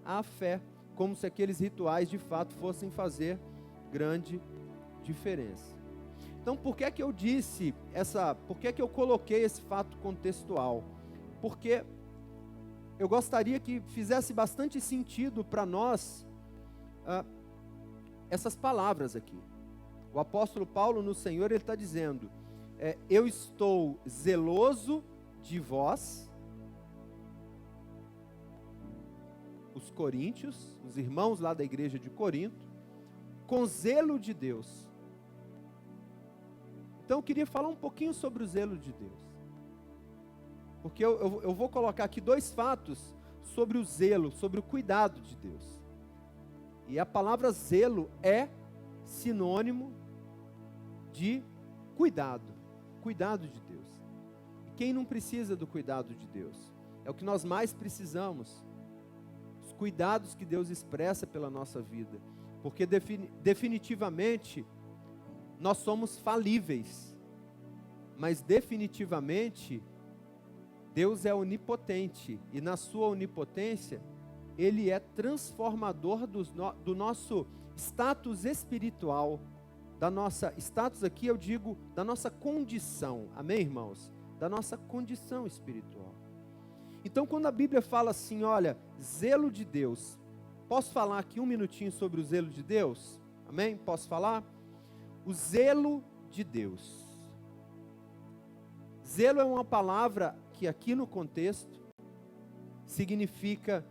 à fé, como se aqueles rituais de fato fossem fazer grande diferença. Então, por que eu disse por que eu coloquei esse fato contextual? Porque eu gostaria que fizesse bastante sentido para nós essas palavras aqui. O apóstolo Paulo no Senhor, ele está dizendo, eu estou zeloso de vós, os coríntios, os irmãos lá da igreja de Corinto, com zelo de Deus. Então eu queria falar um pouquinho sobre o zelo de Deus, porque eu vou colocar aqui 2 fatos sobre o zelo, sobre o cuidado de Deus. E a palavra zelo é sinônimo de cuidado, cuidado de Deus. E quem não precisa do cuidado de Deus? É o que nós mais precisamos, os cuidados que Deus expressa pela nossa vida, porque definitivamente nós somos falíveis, mas definitivamente Deus é onipotente, e na sua onipotência Ele é transformador do nosso status espiritual, da nossa, status aqui eu digo, da nossa condição, amém, irmãos? Da nossa condição espiritual. Então, quando a Bíblia fala assim, olha, zelo de Deus, posso falar aqui um minutinho sobre o zelo de Deus? Amém? Posso falar? O zelo de Deus. Zelo é uma palavra que aqui no contexto significa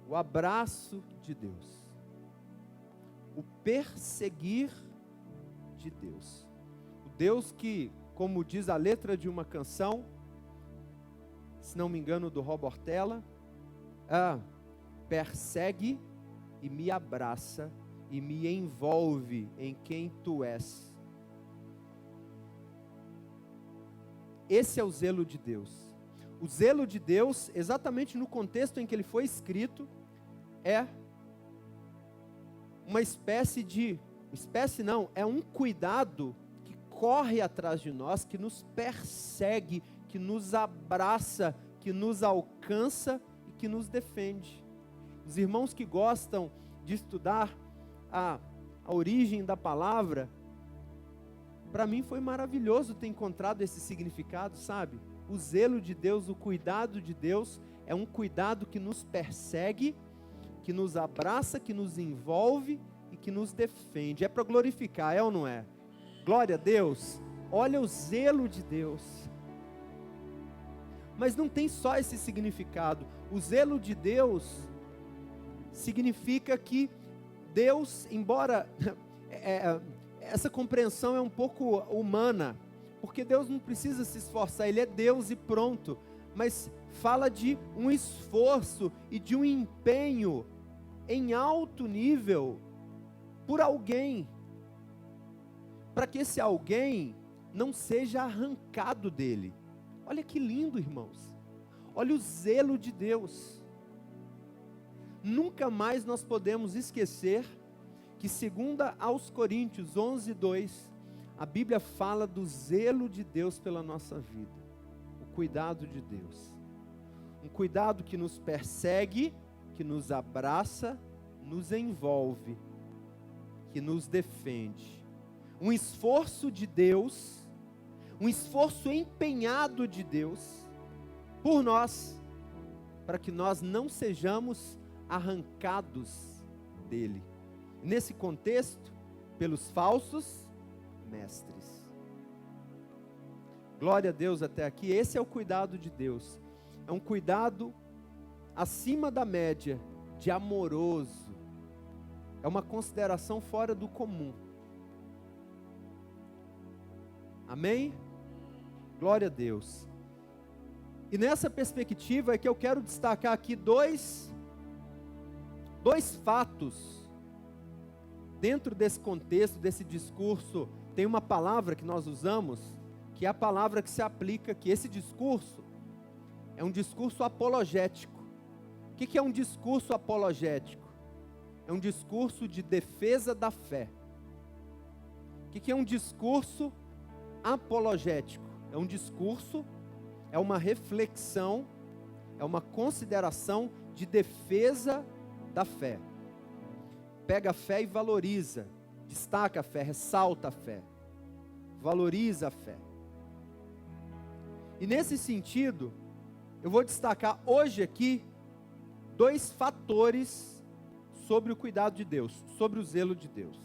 o abraço de Deus, o perseguir de Deus. O Deus que, como diz a letra de uma canção, se não me engano do Rob Ortella, persegue e me abraça e me envolve em quem tu és. Esse é o zelo de Deus. O zelo de Deus, exatamente no contexto em que ele foi escrito, é uma é um cuidado que corre atrás de nós, que nos persegue, que nos abraça, que nos alcança e que nos defende. Os irmãos que gostam de estudar a origem da palavra, para mim foi maravilhoso ter encontrado esse significado, sabe? O zelo de Deus, o cuidado de Deus, é um cuidado que nos persegue, que nos abraça, que nos envolve e que nos defende. É para glorificar, é ou não é? Glória a Deus. Olha o zelo de Deus. Mas não tem só esse significado. O zelo de Deus significa que Deus, embora essa compreensão é um pouco humana, porque Deus não precisa se esforçar, Ele é Deus e pronto, mas fala de um esforço e de um empenho em alto nível por alguém, para que esse alguém não seja arrancado dele. Olha que lindo, irmãos, olha o zelo de Deus. Nunca mais nós podemos esquecer que, segundo aos Coríntios 11:2, a Bíblia fala do zelo de Deus pela nossa vida, o cuidado de Deus, um cuidado que nos persegue, que nos abraça, nos envolve, que nos defende, um esforço de Deus, um esforço empenhado de Deus por nós, para que nós não sejamos arrancados dele. Nesse contexto, pelos falsos mestres. Glória a Deus até aqui. Esse é o cuidado de Deus. É um cuidado acima da média, de amoroso. É uma consideração fora do comum. Amém? Glória a Deus. E nessa perspectiva é que eu quero destacar aqui dois fatos dentro desse contexto, desse discurso. Tem uma palavra que nós usamos que é a palavra que se aplica aqui. Esse discurso é um discurso apologético. O que é um discurso apologético? É um discurso de defesa da fé. O que é um discurso apologético? É um discurso, é uma reflexão, é uma consideração de defesa da fé. Pega a fé e valoriza, destaca a fé, ressalta a fé, valoriza a fé. E nesse sentido, eu vou destacar hoje aqui 2 fatores sobre o cuidado de Deus, sobre o zelo de Deus.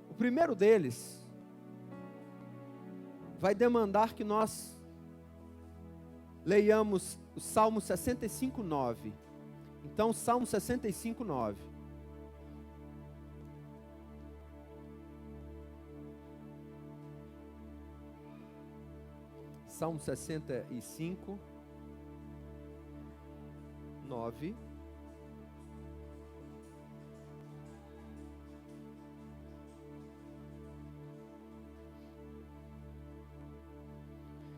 O primeiro deles vai demandar que nós leiamos o Salmo 65:9. Então, Salmo 65:9. Salmo 65:9.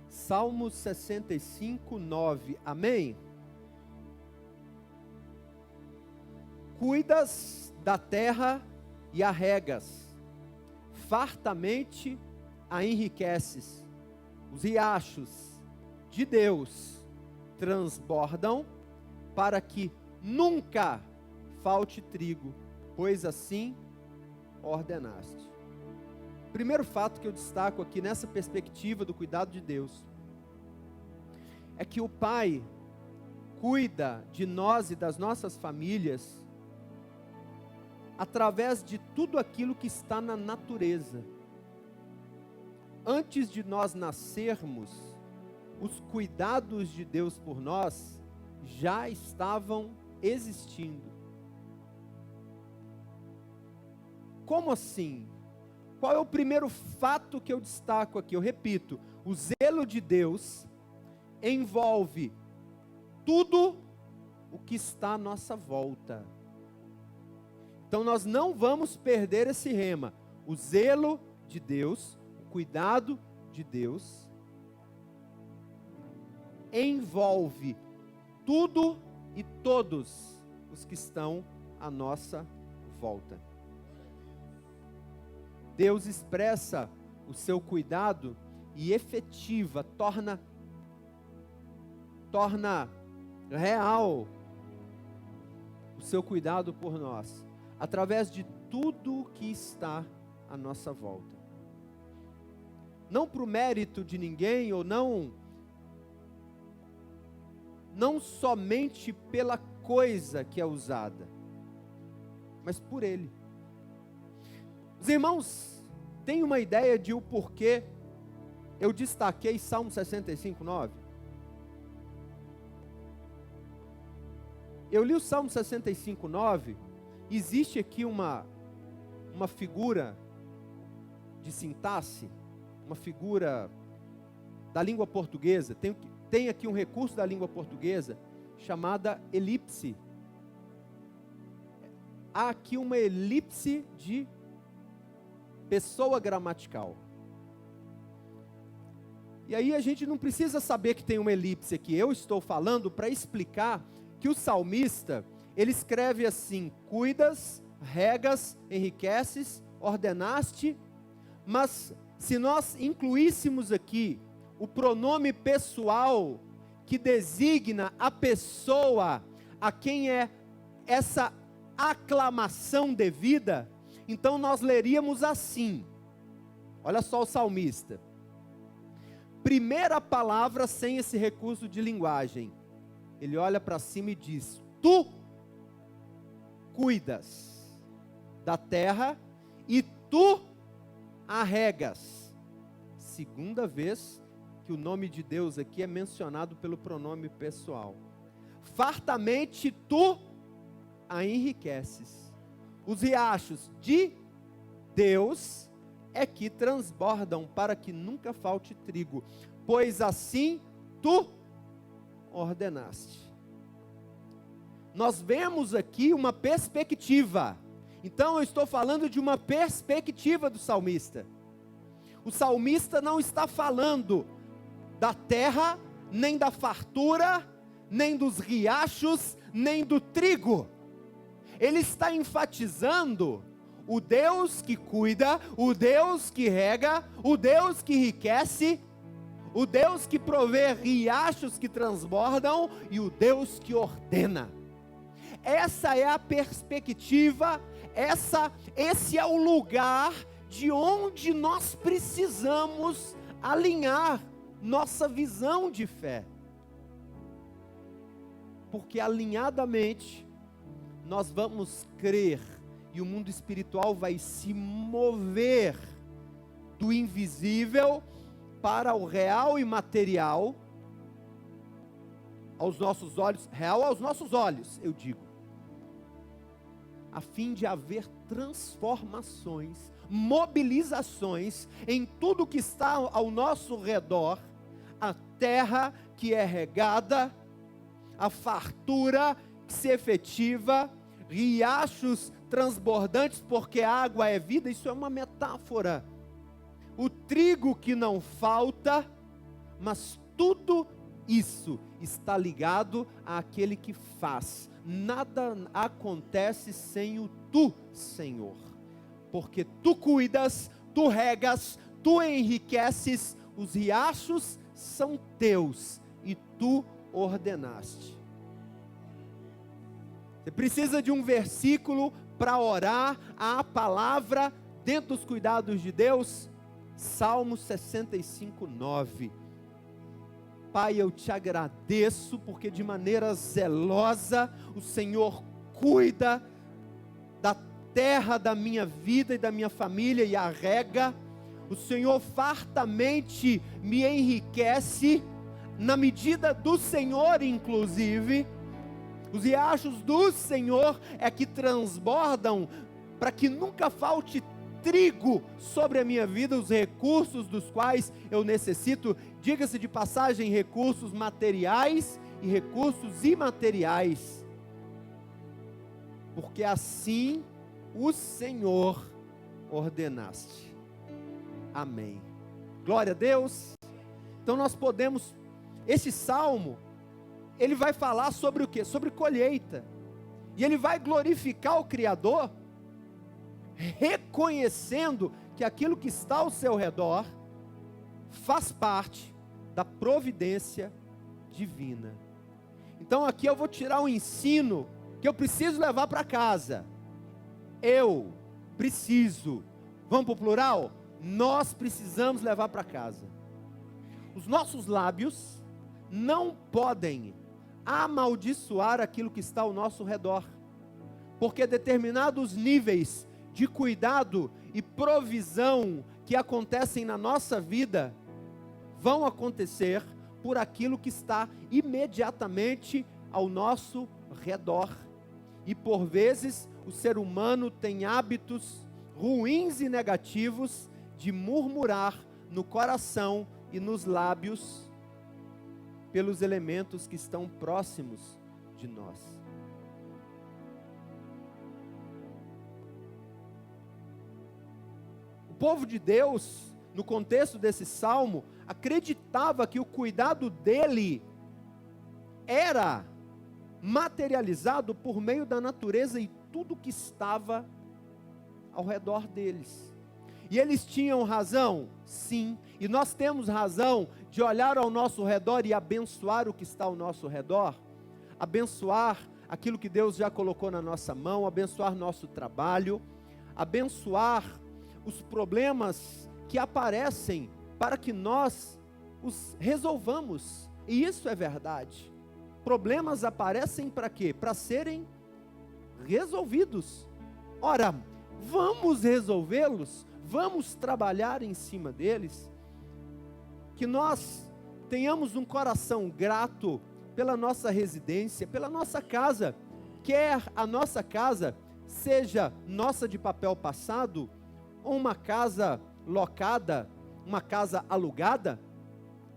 Salmo 65:9. Amém? Cuidas da terra e a regas, fartamente a enriqueces. Os riachos de Deus transbordam para que nunca falte trigo, pois assim ordenaste. Primeiro fato que eu destaco aqui nessa perspectiva do cuidado de Deus é que o Pai cuida de nós e das nossas famílias através de tudo aquilo que está na natureza. Antes de nós nascermos, os cuidados de Deus por nós já estavam existindo. Como assim? Qual é o primeiro fato que eu destaco aqui? Eu repito, o zelo de Deus envolve tudo o que está à nossa volta. Então nós não vamos perder esse rema. O zelo de Deus, o cuidado de Deus, envolve tudo e todos os que estão à nossa volta. Deus expressa o seu cuidado e efetiva, torna real o seu cuidado por nós, através de tudo que está à nossa volta. Não por mérito de ninguém, ou não somente pela coisa que é usada, mas por Ele. Os irmãos têm uma ideia de o porquê eu destaquei Salmo 65:9? Eu li o Salmo 65:9, existe aqui uma figura de sintaxe, uma figura da língua portuguesa, tem aqui um recurso da língua portuguesa, chamada elipse. Há aqui uma elipse de pessoa gramatical. E aí a gente não precisa saber que tem uma elipse aqui, eu estou falando para explicar que o salmista, ele escreve assim: cuidas, regas, enriqueces, ordenaste. Mas se nós incluíssemos aqui o pronome pessoal que designa a pessoa a quem é essa aclamação devida, então nós leríamos assim. Olha só o salmista. Primeira palavra sem esse recurso de linguagem. Ele olha para cima e diz: tu cuidas da terra e tu a regas. Segunda vez que o nome de Deus aqui é mencionado pelo pronome pessoal. Fartamente tu a enriqueces. Os riachos de Deus é que transbordam para que nunca falte trigo, pois assim tu ordenaste. Nós vemos aqui uma perspectiva. Então eu estou falando de uma perspectiva do salmista. O salmista não está falando da terra, nem da fartura, nem dos riachos, nem do trigo. Ele está enfatizando o Deus que cuida, o Deus que rega, o Deus que enriquece, o Deus que provê riachos que transbordam e o Deus que ordena. Essa é a perspectiva, esse é o lugar de onde nós precisamos alinhar nossa visão de fé. Porque alinhadamente nós vamos crer e o mundo espiritual vai se mover do invisível para o real e material aos nossos olhos, real aos nossos olhos, eu digo, a fim de haver transformações, mobilizações em tudo que está ao nosso redor, a terra que é regada, a fartura que se efetiva, riachos transbordantes, porque a água é vida, isso é uma metáfora. O trigo que não falta, mas tudo isso está ligado àquele que faz. Nada acontece sem o Tu, Senhor, porque Tu cuidas, Tu regas, Tu enriqueces, os riachos são Teus e Tu ordenaste. Você precisa de um versículo para orar a palavra dentro dos cuidados de Deus? Salmo 65, 9. Pai, eu te agradeço porque de maneira zelosa o Senhor cuida da terra da minha vida e da minha família e a rega. O Senhor fartamente me enriquece, na medida do Senhor inclusive. Os riachos do Senhor é que transbordam para que nunca falte trigo sobre a minha vida, os recursos dos quais eu necessito, diga-se de passagem, recursos materiais e recursos imateriais, porque assim o Senhor ordenaste. Amém. Glória a Deus. Então nós podemos, esse salmo, ele vai falar sobre o quê? Sobre colheita, e ele vai glorificar o Criador, reconhecendo que aquilo que está ao seu redor faz parte da providência divina. Então aqui eu vou tirar um ensino que eu preciso levar para casa. Eu preciso, vamos para o plural? Nós precisamos levar para casa. Os nossos lábios não podem amaldiçoar aquilo que está ao nosso redor, porque determinados níveis de cuidado e provisão que acontecem na nossa vida, vão acontecer por aquilo que está imediatamente ao nosso redor. E por vezes o ser humano tem hábitos ruins e negativos de murmurar no coração e nos lábios pelos elementos que estão próximos de nós. O povo de Deus, no contexto desse salmo, acreditava que o cuidado dele era materializado por meio da natureza e tudo que estava ao redor deles. E eles tinham razão? Sim. E nós temos razão de olhar ao nosso redor e abençoar o que está ao nosso redor, abençoar aquilo que Deus já colocou na nossa mão, abençoar nosso trabalho, abençoar os problemas que aparecem para que nós os resolvamos. E isso é verdade. Problemas aparecem para quê? Para serem resolvidos. Ora, vamos resolvê-los, vamos trabalhar em cima deles, que nós tenhamos um coração grato pela nossa residência, pela nossa casa, quer a nossa casa seja nossa de papel passado, ou uma casa locada, uma casa alugada,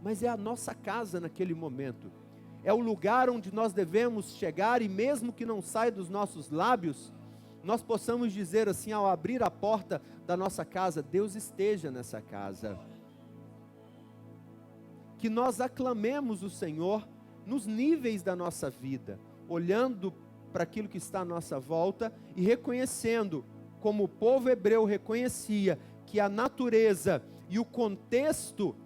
mas é a nossa casa naquele momento, é o lugar onde nós devemos chegar, e mesmo que não saia dos nossos lábios, nós possamos dizer assim, ao abrir a porta da nossa casa, Deus esteja nessa casa. Que nós aclamemos o Senhor nos níveis da nossa vida, olhando para aquilo que está à nossa volta e reconhecendo, como o povo hebreu reconhecia, que a natureza e o contexto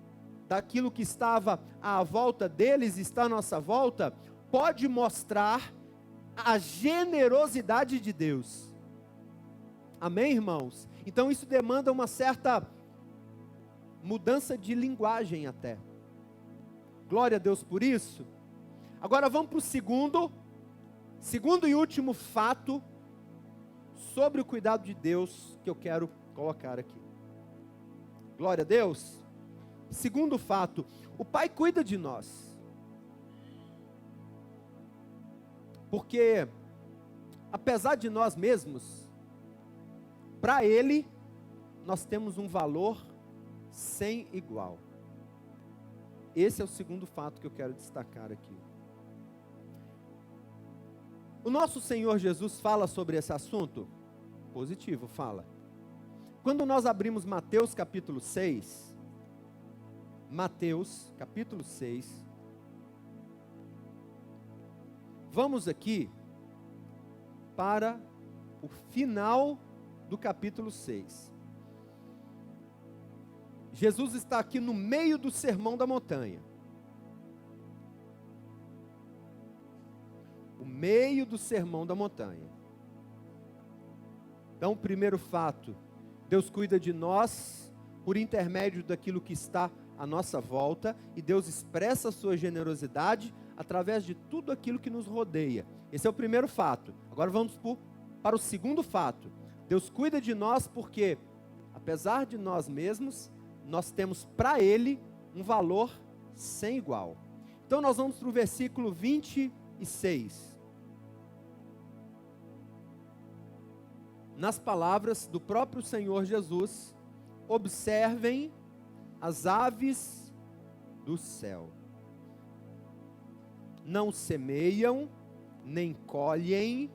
daquilo que estava à volta deles, está à nossa volta, pode mostrar a generosidade de Deus. Amém, irmãos? Então isso demanda uma certa mudança de linguagem até. Glória a Deus por isso. Agora vamos para o segundo e último fato sobre o cuidado de Deus que eu quero colocar aqui. Glória a Deus. Segundo fato, o Pai cuida de nós. Porque, apesar de nós mesmos, para Ele, nós temos um valor sem igual. Esse é o segundo fato que eu quero destacar aqui. O nosso Senhor Jesus fala sobre esse assunto? Positivo, fala. Quando nós abrimos Mateus capítulo 6, Mateus capítulo 6, vamos aqui para o final do capítulo 6. Jesus está aqui no meio do Sermão da Montanha. O meio do Sermão da Montanha. Então, o primeiro fato, Deus cuida de nós por intermédio daquilo que está à nossa volta, e Deus expressa a sua generosidade através de tudo aquilo que nos rodeia. Esse é o primeiro fato. Agora vamos para o segundo fato. Deus cuida de nós porque, apesar de nós mesmos, nós temos para Ele um valor sem igual. Então nós vamos para o versículo 26. Nas palavras do próprio Senhor Jesus, observem as aves do céu. Não semeiam, nem colhem,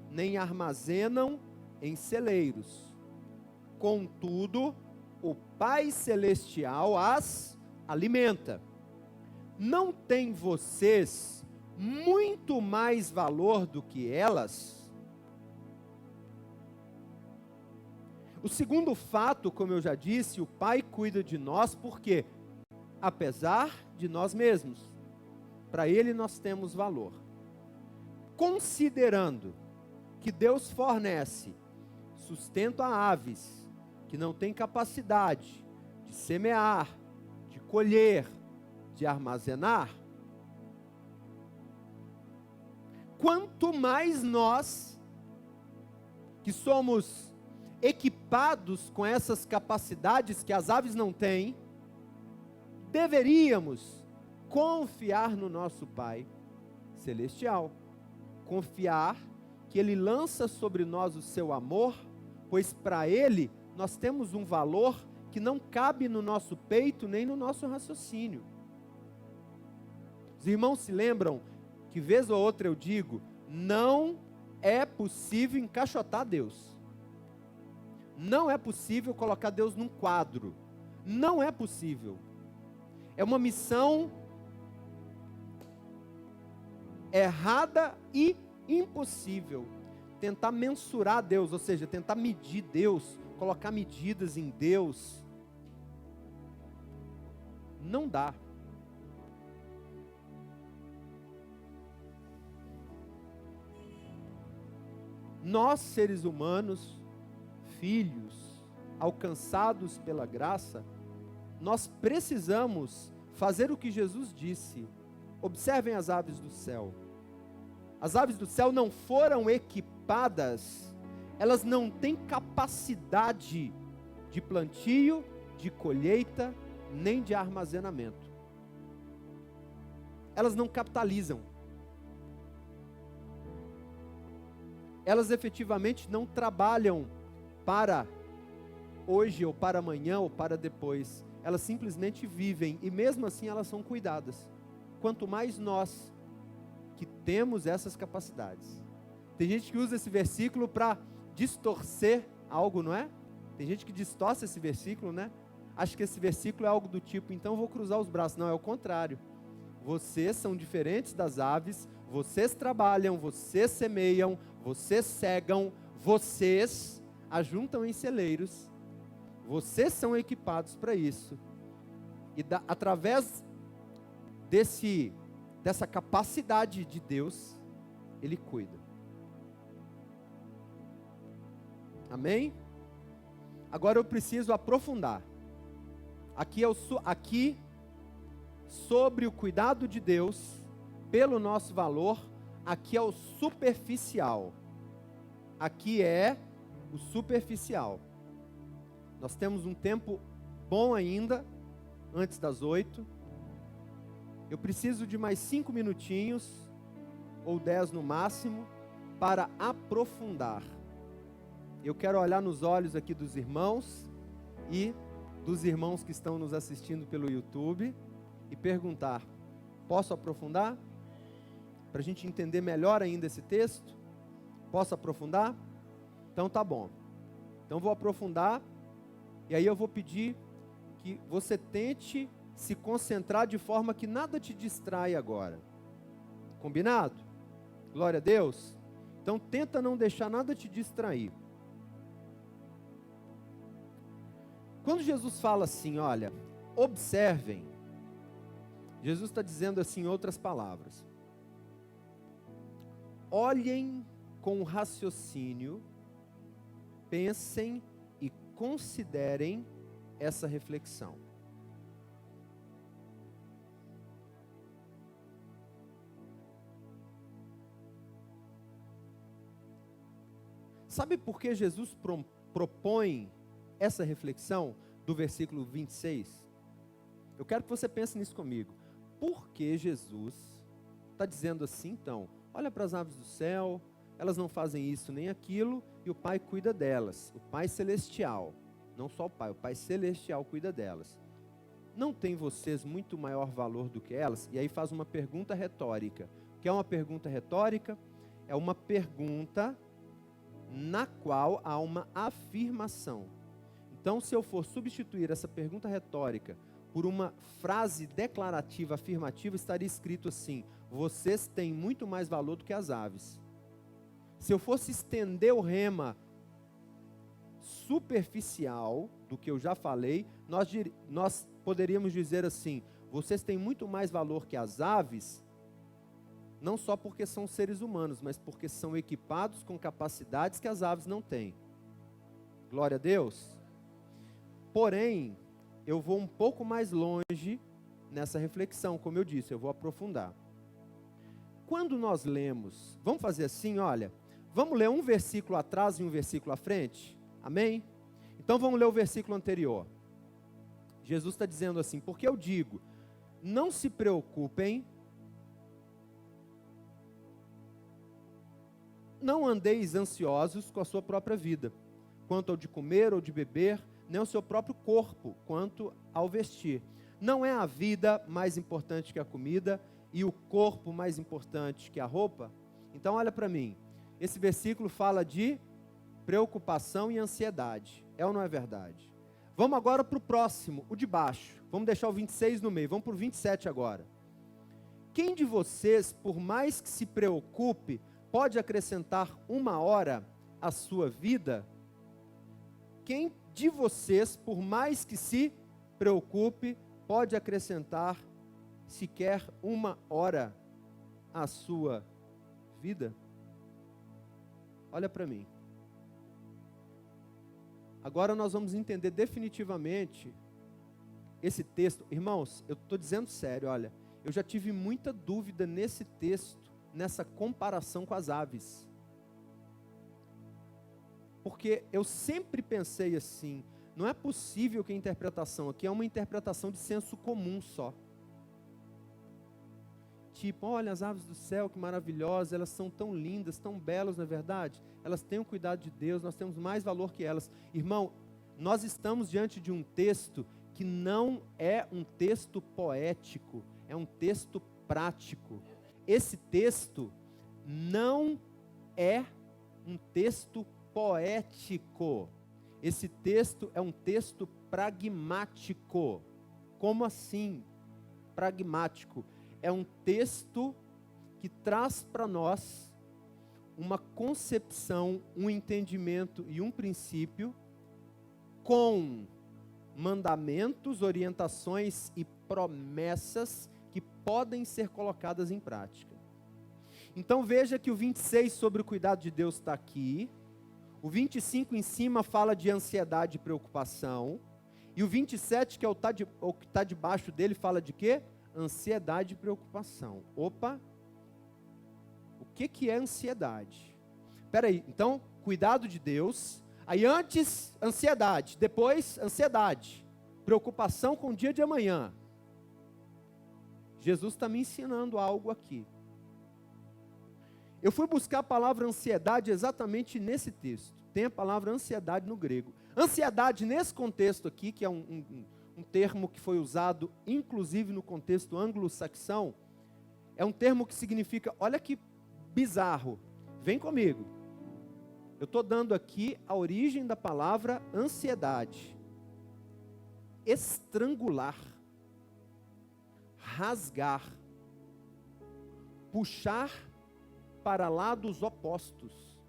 nem armazenam em celeiros. Contudo, o Pai Celestial as alimenta. Não tem vocês muito mais valor do que elas? O segundo fato, como eu já disse, o Pai cuida de nós porque, apesar de nós mesmos, para Ele nós temos valor. Considerando que Deus fornece sustento a aves que não têm capacidade de semear, de colher, de armazenar, quanto mais nós, que somos equipados com essas capacidades que as aves não têm, deveríamos confiar no nosso Pai Celestial. Confiar que Ele lança sobre nós o seu amor, pois para Ele nós temos um valor que não cabe no nosso peito nem no nosso raciocínio. Os irmãos se lembram que vez ou outra eu digo, não é possível encaixotar Deus. Não é possível colocar Deus num quadro. Não é possível. É uma missão errada e impossível. Tentar mensurar Deus, ou seja, tentar medir Deus, colocar medidas em Deus. Não dá. Nós, seres humanos, filhos, alcançados pela graça, nós precisamos fazer o que Jesus disse. Observem as aves do céu. As aves do céu não foram equipadas, elas não têm capacidade de plantio, de colheita, nem de armazenamento. Elas não capitalizam. Elas efetivamente não trabalham para hoje, ou para amanhã, ou para depois. Elas simplesmente vivem, e mesmo assim elas são cuidadas. Quanto mais nós que temos essas capacidades. Tem gente que usa esse versículo para distorcer algo, não é? Tem gente que distorce esse versículo, né? Acho que esse versículo é algo do tipo, então eu vou cruzar os braços. Não, é o contrário. Vocês são diferentes das aves, vocês trabalham, vocês semeiam, vocês cegam, vocês ajuntam em celeiros, vocês são equipados para isso. E através dessa capacidade de Deus, Ele cuida. Amém? Agora eu preciso aprofundar. Aqui sobre o cuidado de Deus, pelo nosso valor, aqui é o superficial. Aqui é o superficial. Nós temos um tempo bom ainda, antes das 8. Eu preciso de mais 5 minutinhos, ou 10 no máximo, para aprofundar. Eu quero olhar nos olhos aqui dos irmãos e dos irmãos que estão nos assistindo pelo YouTube e perguntar: posso aprofundar? Para a gente entender melhor ainda esse texto? Posso aprofundar? Então tá bom. Então vou aprofundar e aí eu vou pedir que você tente se concentrar de forma que nada te distraia agora. Combinado? Glória a Deus. Então tenta não deixar nada te distrair. Quando Jesus fala assim, olha, observem, Jesus está dizendo assim em outras palavras: olhem com raciocínio, pensem e considerem essa reflexão. Sabe por que Jesus propõe essa reflexão do versículo 26? Eu quero que você pense nisso comigo. Por que Jesus está dizendo assim, então? Olha para as aves do céu, elas não fazem isso nem aquilo, e o Pai cuida delas. O Pai celestial, não só o Pai celestial cuida delas. Não tem vocês muito maior valor do que elas? E aí faz uma pergunta retórica. O que é uma pergunta retórica? É uma pergunta na qual há uma afirmação. Então, se eu for substituir essa pergunta retórica por uma frase declarativa, afirmativa, estaria escrito assim: vocês têm muito mais valor do que as aves. Se eu fosse estender o superficial do que eu já falei, nós poderíamos dizer assim: vocês têm muito mais valor que as aves, não só porque são seres humanos, mas porque são equipados com capacidades que as aves não têm. Glória a Deus. Porém, eu vou um pouco mais longe nessa reflexão, como eu disse, eu vou aprofundar. Quando nós lemos, vamos fazer assim, olha, vamos ler um versículo atrás e um versículo à frente? Amém? Então vamos ler o versículo anterior. Jesus está dizendo assim: porque eu digo, não se preocupem, não andeis ansiosos com a sua própria vida, quanto ao de comer ou de beber, nem o seu próprio corpo, quanto ao vestir. Não é a vida mais importante que a comida e o corpo mais importante que a roupa? Então olha para mim, esse versículo fala de preocupação e ansiedade, é ou não é verdade? Vamos agora para o próximo, o de baixo, vamos deixar o 26 no meio, vamos para o 27 agora. Quem de vocês, por mais que se preocupe, pode acrescentar 1 hora à sua vida? Quem de vocês, por mais que se preocupe, pode acrescentar sequer 1 hora à sua vida? Olha para mim. Agora nós vamos entender definitivamente esse texto. Irmãos, eu estou dizendo sério, olha, eu já tive muita dúvida nesse texto, nessa comparação com as aves. Porque eu sempre pensei assim, não é possível que a interpretação aqui é uma interpretação de senso comum só. Tipo, olha as aves do céu, que maravilhosas, elas são tão lindas, tão belas, na verdade. Elas têm o cuidado de Deus, nós temos mais valor que elas. Irmão, nós estamos diante de um texto que não é um texto poético, é um texto prático. Esse texto não é um texto poético. Esse texto é um texto pragmático. Como assim? Pragmático. É um texto que traz para nós uma concepção, um entendimento e um princípio com mandamentos, orientações e promessas que podem ser colocadas em prática. Então veja que o 26 sobre o cuidado de Deus está aqui, o 25 em cima fala de ansiedade e preocupação, e o 27, que é o que está debaixo dele, fala de quê? Ansiedade e preocupação. Opa! O que é ansiedade? Espera aí, então, cuidado de Deus, aí antes ansiedade, depois ansiedade, preocupação com o dia de amanhã. Jesus está me ensinando algo aqui. Eu fui buscar a palavra ansiedade exatamente nesse texto. Tem a palavra ansiedade no grego. Ansiedade nesse contexto aqui, que é um termo que foi usado inclusive no contexto anglo-saxão, é um termo que significa, olha que bizarro, vem comigo. Eu estou dando aqui a origem da palavra ansiedade. Estrangular, rasgar, puxar para lados opostos.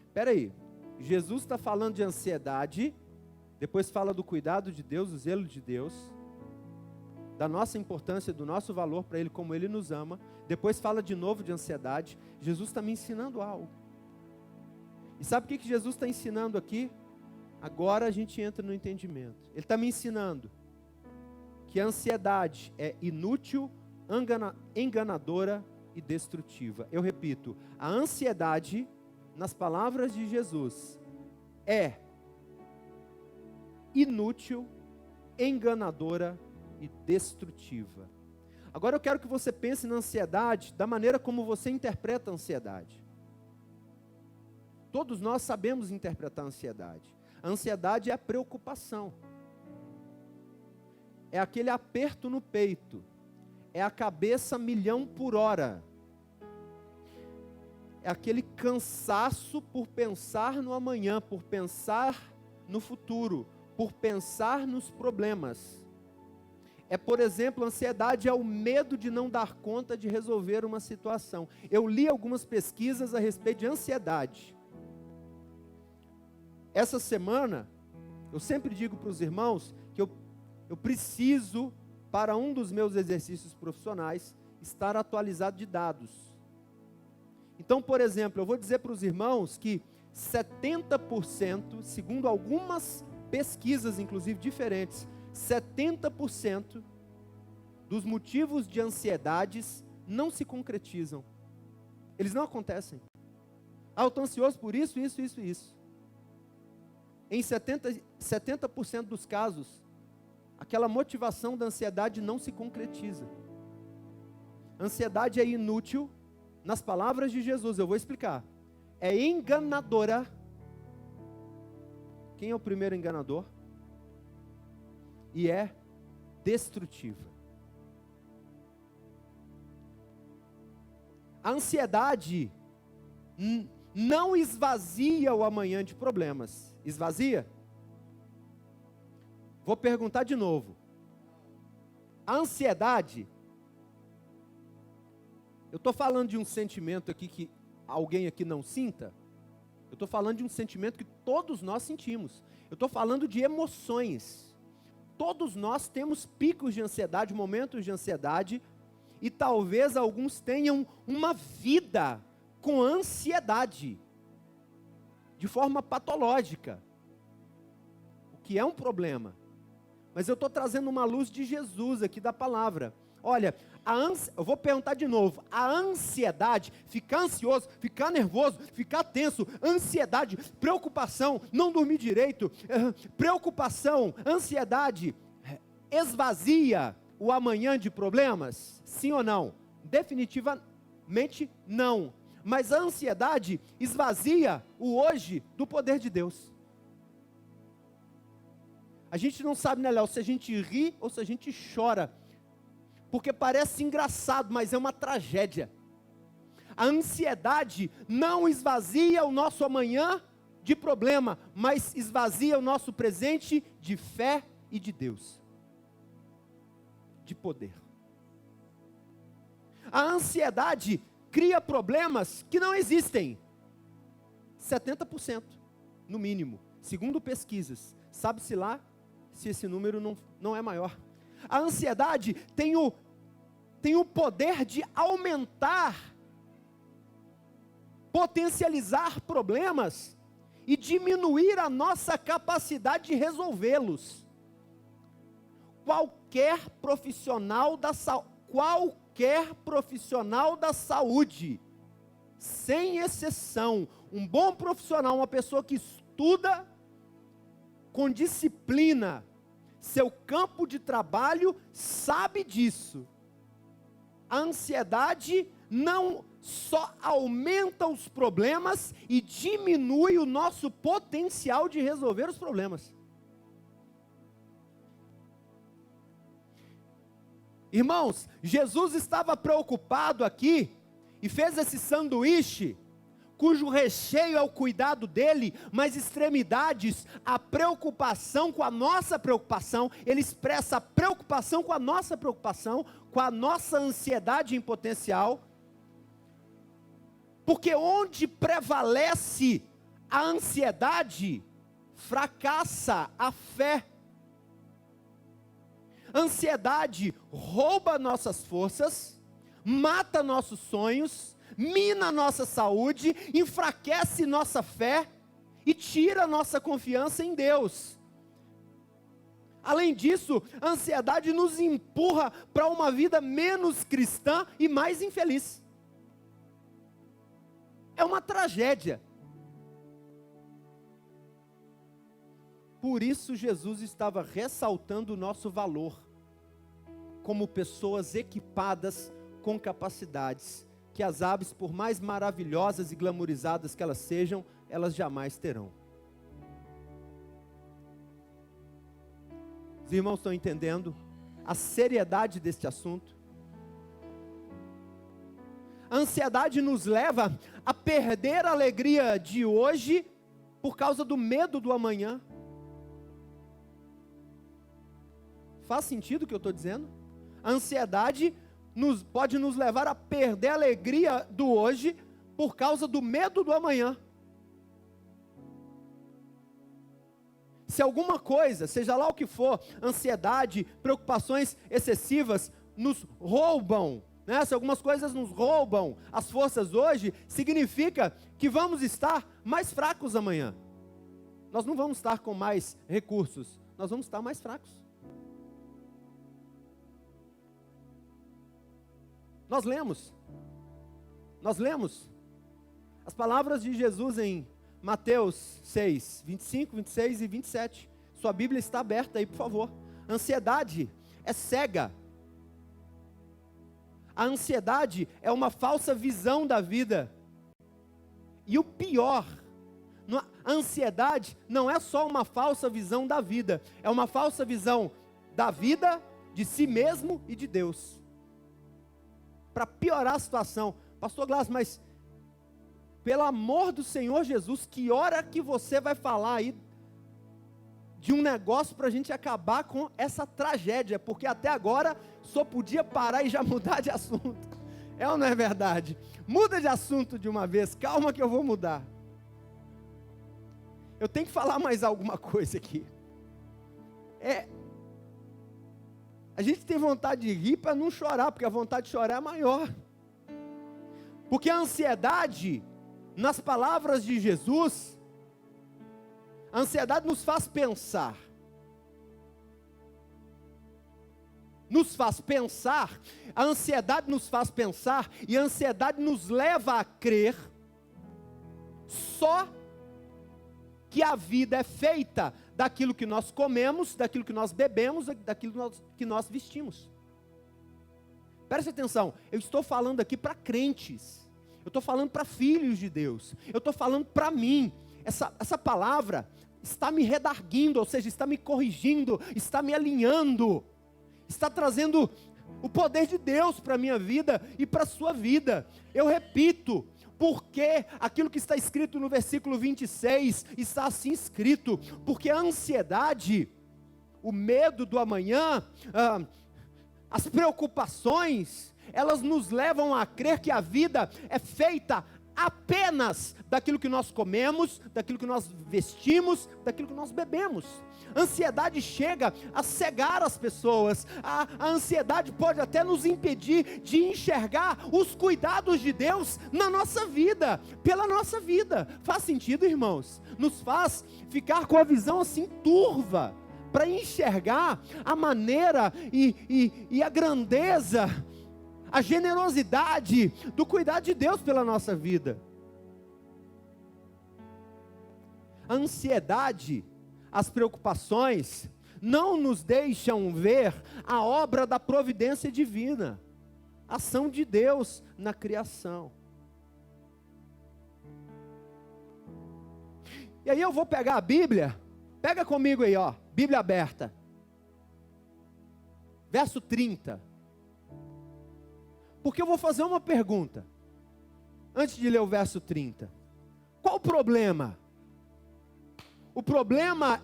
Espera aí, Jesus está falando de ansiedade, depois fala do cuidado de Deus, do zelo de Deus, da nossa importância, do nosso valor para Ele, como Ele nos ama, depois fala de novo de ansiedade. Jesus está me ensinando algo. E sabe o que Jesus está ensinando aqui? Agora a gente entra no entendimento. Ele está me ensinando que a ansiedade é inútil, enganadora e destrutiva. Eu repito, a ansiedade, nas palavras de Jesus, é inútil, enganadora e destrutiva. Agora eu quero que você pense na ansiedade da maneira como você interpreta a ansiedade. Todos nós sabemos interpretar a ansiedade. A ansiedade é a preocupação. É aquele aperto no peito. É a cabeça milhão por hora. É aquele cansaço por pensar no amanhã, por pensar no futuro, por pensar nos problemas. É, por exemplo, a ansiedade é o medo de não dar conta de resolver uma situação. Eu li algumas pesquisas a respeito de ansiedade. Essa semana, eu sempre digo para os irmãos que eu preciso, para um dos meus exercícios profissionais, estar atualizado de dados. Então, por exemplo, eu vou dizer para os irmãos que 70%, segundo algumas pesquisas, inclusive diferentes, 70% dos motivos de ansiedades não se concretizam. Eles não acontecem. Ah, eu estou ansioso por isso, isso, isso, isso. Em 70% dos casos, aquela motivação da ansiedade não se concretiza. Ansiedade é inútil, nas palavras de Jesus, eu vou explicar. É enganadora. Quem é o primeiro enganador? E é destrutiva. A ansiedade não esvazia o amanhã de problemas. Esvazia? Vou perguntar de novo. A ansiedade, eu estou falando de um sentimento aqui que alguém aqui não sinta. Eu estou falando de um sentimento que todos nós sentimos. Eu estou falando de emoções. Todos nós temos picos de ansiedade, momentos de ansiedade, e talvez alguns tenham uma vida com ansiedade, de forma patológica, o que é um problema. Mas eu estou trazendo uma luz de Jesus aqui da palavra. Olha, eu vou perguntar de novo, a ansiedade, ficar ansioso, ficar nervoso, ficar tenso, ansiedade, preocupação, não dormir direito, preocupação, ansiedade, esvazia o amanhã de problemas? Sim ou não? Definitivamente não. Mas a ansiedade esvazia o hoje do poder de Deus. A gente não sabe, né, Léo, se a gente ri ou se a gente chora. Porque parece engraçado, mas é uma tragédia. A ansiedade não esvazia o nosso amanhã de problema, mas esvazia o nosso presente de fé e de Deus, de poder. A ansiedade cria problemas que não existem. 70%, no mínimo, segundo pesquisas. Sabe-se lá se esse número não é maior. A ansiedade tem o poder de aumentar, potencializar problemas e diminuir a nossa capacidade de resolvê-los. Qualquer profissional da saúde, sem exceção, um bom profissional, uma pessoa que estuda com disciplina seu campo de trabalho, sabe disso. A ansiedade não só aumenta os problemas e diminui o nosso potencial de resolver os problemas. Irmãos, Jesus estava preocupado aqui e fez esse sanduíche, cujo recheio é o cuidado dele, mas extremidades, a preocupação com a nossa preocupação. Ele expressa a preocupação com a nossa preocupação, com a nossa ansiedade em potencial. Porque onde prevalece a ansiedade, fracassa a fé. Ansiedade rouba nossas forças, mata nossos sonhos, mina nossa saúde, enfraquece nossa fé e tira nossa confiança em Deus. Além disso, a ansiedade nos empurra para uma vida menos cristã e mais infeliz. É uma tragédia. Por isso Jesus estava ressaltando o nosso valor como pessoas equipadas com capacidades que as aves, por mais maravilhosas e glamorizadas que elas sejam, elas jamais terão. Os irmãos estão entendendo a seriedade deste assunto? A ansiedade nos leva a perder a alegria de hoje por causa do medo do amanhã. Faz sentido o que eu estou dizendo? A ansiedade pode nos levar a perder a alegria do hoje por causa do medo do amanhã. Se alguma coisa, seja lá o que for, ansiedade, preocupações excessivas, nos roubam, né? Se algumas coisas nos roubam as forças hoje, significa que vamos estar mais fracos amanhã. Nós não vamos estar com mais recursos, nós vamos estar mais fracos. Nós lemos as palavras de Jesus em Mateus 6, 25, 26 e 27. Sua Bíblia está aberta aí, por favor. Ansiedade é cega. A ansiedade é uma falsa visão da vida. E o pior, a ansiedade não é só uma falsa visão da vida, é uma falsa visão da vida, de si mesmo e de Deus. Para piorar a situação, pastor Glass, mas pelo amor do Senhor Jesus, que hora que você vai falar aí de um negócio para a gente acabar com essa tragédia? Porque até agora só podia parar e já mudar de assunto. É ou não é verdade? Muda de assunto de uma vez, calma que eu vou mudar. Eu tenho que falar mais alguma coisa aqui. A gente tem vontade de rir para não chorar, porque a vontade de chorar é maior. Porque a ansiedade, nas palavras de Jesus, a ansiedade nos faz pensar. Nos faz pensar, a ansiedade nos faz pensar, e a ansiedade nos leva a crer só que a vida é feita daquilo que nós comemos, daquilo que nós bebemos, daquilo que nós vestimos. Preste atenção, eu estou falando aqui para crentes, eu estou falando para filhos de Deus, eu estou falando para mim. Essa palavra está me redarguindo, ou seja, está me corrigindo, está me alinhando, está trazendo O poder de Deus para a minha vida e para a sua vida. Eu repito, porque aquilo que está escrito no versículo 26 está assim escrito, porque a ansiedade, o medo do amanhã, as preocupações, elas nos levam a crer que a vida é feita apenas daquilo que nós comemos, daquilo que nós vestimos, daquilo que nós bebemos. A ansiedade chega a cegar as pessoas. A ansiedade pode até nos impedir de enxergar os cuidados de Deus na nossa vida, pela nossa vida. Faz sentido, irmãos? Nos faz ficar com a visão assim turva, para enxergar a maneira e a grandeza, a generosidade do cuidado de Deus pela nossa vida. A ansiedade, as preocupações, não nos deixam ver a obra da providência divina, a ação de Deus na criação. E aí eu vou pegar a Bíblia, pega comigo aí, ó, Bíblia aberta, verso 30, porque eu vou fazer uma pergunta, antes de ler o verso 30, qual o problema? O problema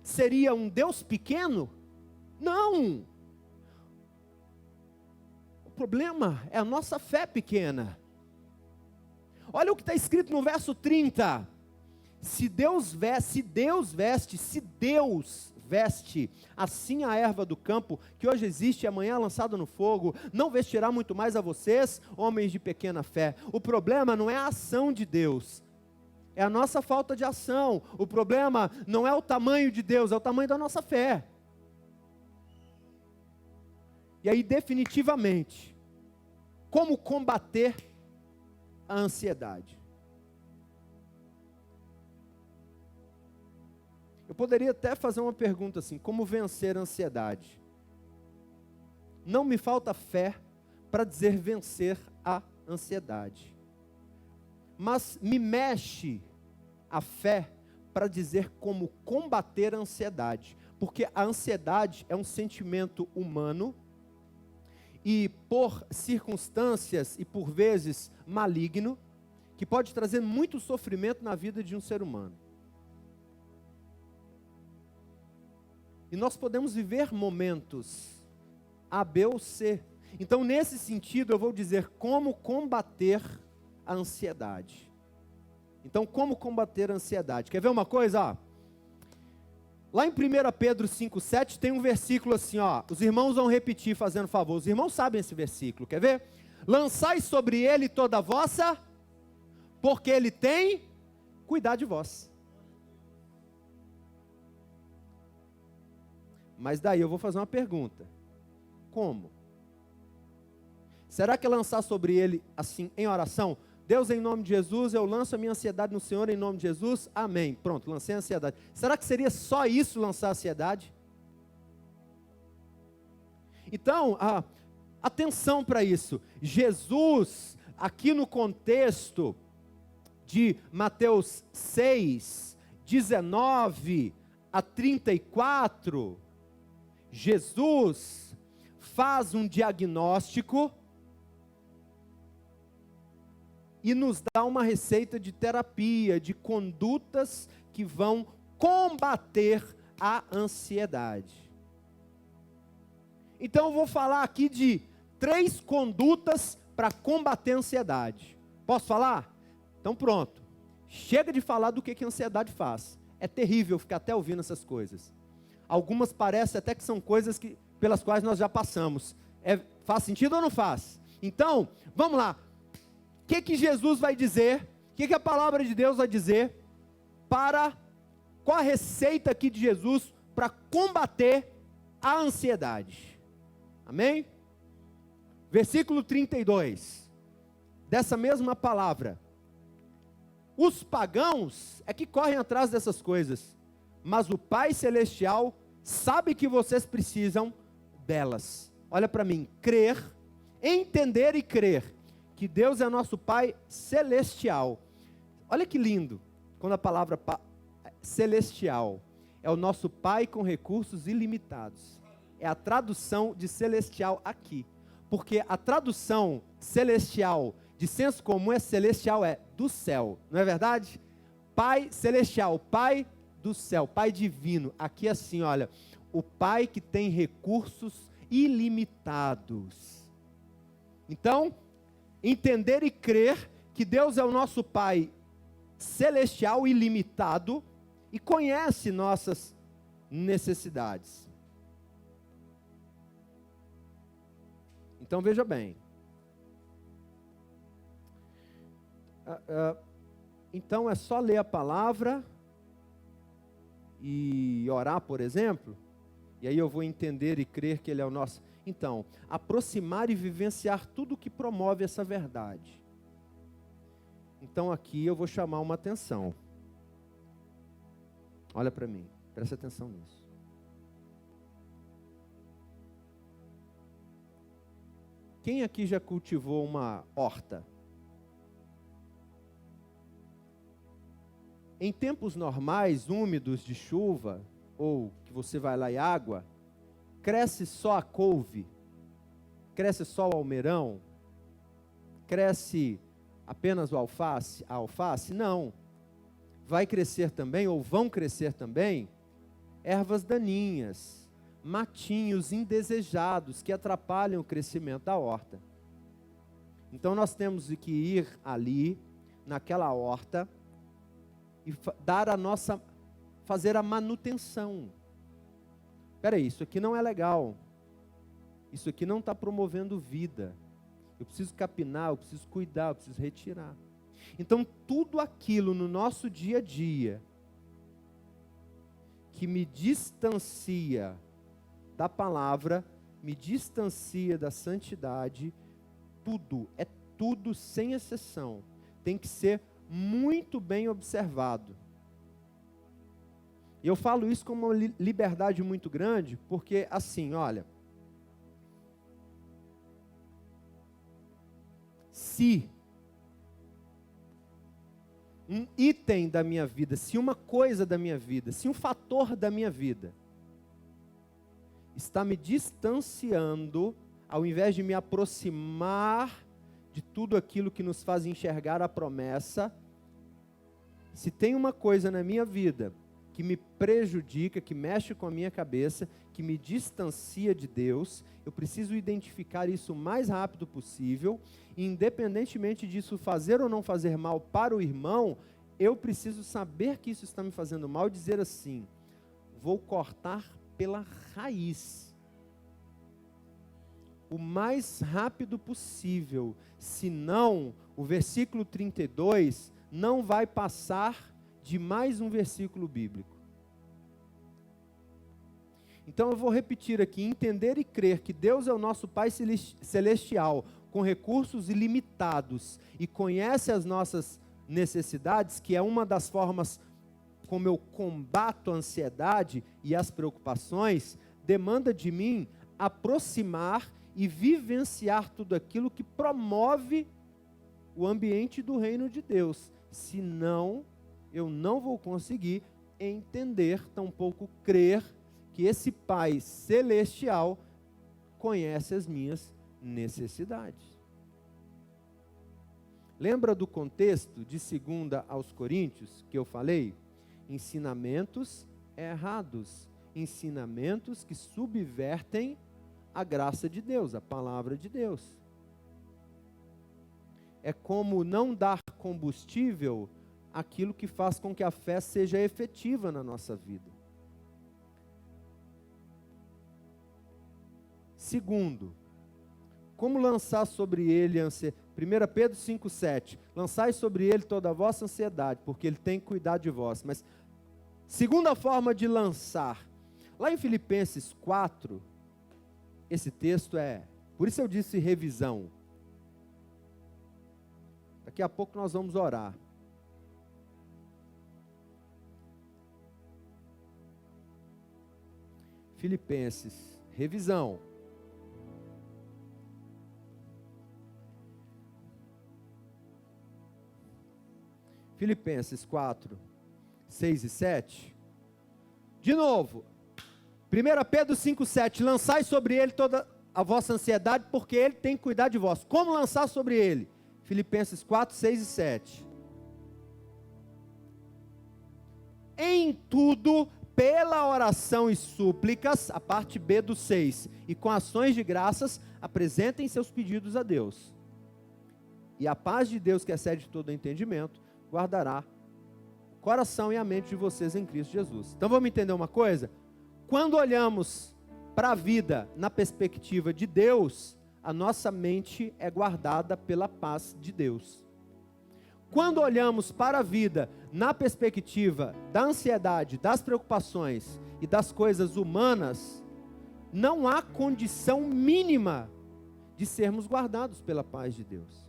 seria um Deus pequeno? Não, o problema é a nossa fé pequena. Olha o que está escrito no verso 30, se Deus veste assim a erva do campo, que hoje existe e amanhã é lançada no fogo, não vestirá muito mais a vocês, homens de pequena fé. O problema não é a ação de Deus, é a nossa falta de ação. O problema não é o tamanho de Deus, é o tamanho da nossa fé. E aí, definitivamente, como combater a ansiedade? Eu poderia até fazer uma pergunta assim: como vencer a ansiedade? Não me falta fé para dizer vencer a ansiedade, mas me mexe a fé para dizer como combater a ansiedade, porque a ansiedade é um sentimento humano e por circunstâncias e por vezes maligno, que pode trazer muito sofrimento na vida de um ser humano. E nós podemos viver momentos A, B ou C. Então, nesse sentido, eu vou dizer como combater a ansiedade. Então, como combater a ansiedade? Quer ver uma coisa? Ó? Lá em 1 Pedro 5,7 tem um versículo assim, ó. Os irmãos vão repetir, fazendo favor. Os irmãos sabem esse versículo, quer ver? Lançai sobre ele toda a vossa, porque ele tem cuidado de vós. Mas daí eu vou fazer uma pergunta. Como? Será que é lançar sobre ele assim, em oração? Deus, em nome de Jesus, eu lanço a minha ansiedade no Senhor, em nome de Jesus, amém. Pronto, lancei a ansiedade. Será que seria só isso, lançar a ansiedade? Então, atenção para isso. Jesus, aqui no contexto de Mateus 6, 19 a 34, Jesus faz um diagnóstico e nos dá uma receita de terapia, de condutas que vão combater a ansiedade. Então eu vou falar aqui de 3 condutas para combater a ansiedade. Posso falar? Então pronto. Chega de falar do que a ansiedade faz. É terrível ficar até ouvindo essas coisas. Algumas parecem até que são coisas pelas quais nós já passamos. Faz sentido ou não faz? Então, vamos lá. O que Jesus vai dizer? O que a palavra de Deus vai dizer? Qual a receita aqui de Jesus para combater a ansiedade? Amém? Versículo 32. Dessa mesma palavra. Os pagãos é que correm atrás dessas coisas, mas o Pai Celestial sabe que vocês precisam delas. Olha para mim, crer, entender e crer que Deus é nosso Pai Celestial. Olha que lindo, quando a palavra celestial é o nosso Pai com recursos ilimitados. É a tradução de celestial aqui. porque a tradução celestial de senso comum é celestial, é do céu, não é verdade? Pai celestial, Pai do céu, Pai divino. Aqui assim, olha, o Pai que tem recursos ilimitados. Então, entender e crer que Deus é o nosso Pai celestial ilimitado e conhece nossas necessidades. Então veja bem. Então é só ler a palavra e orar, por exemplo, e aí eu vou entender e crer que Ele é o nosso. Então, aproximar e vivenciar tudo que promove essa verdade. Então aqui eu vou chamar uma atenção. Olha para mim, presta atenção nisso. Quem aqui já cultivou uma horta? Em tempos normais, úmidos de chuva, ou que você vai lá e água, cresce só a couve? Cresce só o almeirão? Cresce apenas o alface? A alface? Não. Vai crescer também, ou vão crescer também, ervas daninhas, matinhos indesejados que atrapalham o crescimento da horta. Então nós temos que ir ali, naquela horta, e fazer a manutenção. Espera aí, isso aqui não é legal. Isso aqui não está promovendo vida. Eu preciso capinar, eu preciso cuidar, eu preciso retirar. Então tudo aquilo no nosso dia a dia que me distancia da palavra, me distancia da santidade, tudo sem exceção, tem que ser muito bem observado. E eu falo isso com uma liberdade muito grande, porque assim, olha, se um item da minha vida, se uma coisa da minha vida, se um fator da minha vida está me distanciando, ao invés de me aproximar de tudo aquilo que nos faz enxergar a promessa, se tem uma coisa na minha vida que me prejudica, que mexe com a minha cabeça, que me distancia de Deus, eu preciso identificar isso o mais rápido possível, e independentemente disso fazer ou não fazer mal para o irmão, eu preciso saber que isso está me fazendo mal e dizer assim, vou cortar pela raiz, o mais rápido possível, senão o versículo 32 não vai passar de mais um versículo bíblico. Então eu vou repetir aqui, entender e crer que Deus é o nosso Pai celestial, com recursos ilimitados, e conhece as nossas necessidades, que é uma das formas como eu combato a ansiedade e as preocupações, demanda de mim aproximar e vivenciar tudo aquilo que promove o ambiente do reino de Deus. Senão, eu não vou conseguir entender, tampouco crer, que esse Pai celestial conhece as minhas necessidades. Lembra do contexto de 2 aos Coríntios que eu falei? Ensinamentos errados, ensinamentos que subvertem a graça de Deus, a palavra de Deus. É como não dar combustível àquilo que faz com que a fé seja efetiva na nossa vida. Segundo, como lançar sobre ele a ansiedade? 1 Pedro 5,7, lançai sobre ele toda a vossa ansiedade, porque ele tem cuidado de vós. Mas, segunda forma de lançar, lá em Filipenses 4, esse texto por isso eu disse revisão. Daqui a pouco nós vamos orar. Filipenses, revisão. Filipenses 4, 6 e 7. De novo, 1 Pedro 5, 7. Lançai sobre ele toda a vossa ansiedade, porque Ele tem que cuidar de vós. Como lançar sobre Ele? Filipenses 4, 6 e 7. Em tudo, pela oração e súplicas, a parte B do 6, e com ações de graças, apresentem seus pedidos a Deus. E a paz de Deus, que excede todo entendimento, guardará o coração e a mente de vocês em Cristo Jesus. Então vamos entender uma coisa? Quando olhamos para a vida na perspectiva de Deus, a nossa mente é guardada pela paz de Deus. Quando olhamos para a vida na perspectiva da ansiedade, das preocupações e das coisas humanas, não há condição mínima de sermos guardados pela paz de Deus.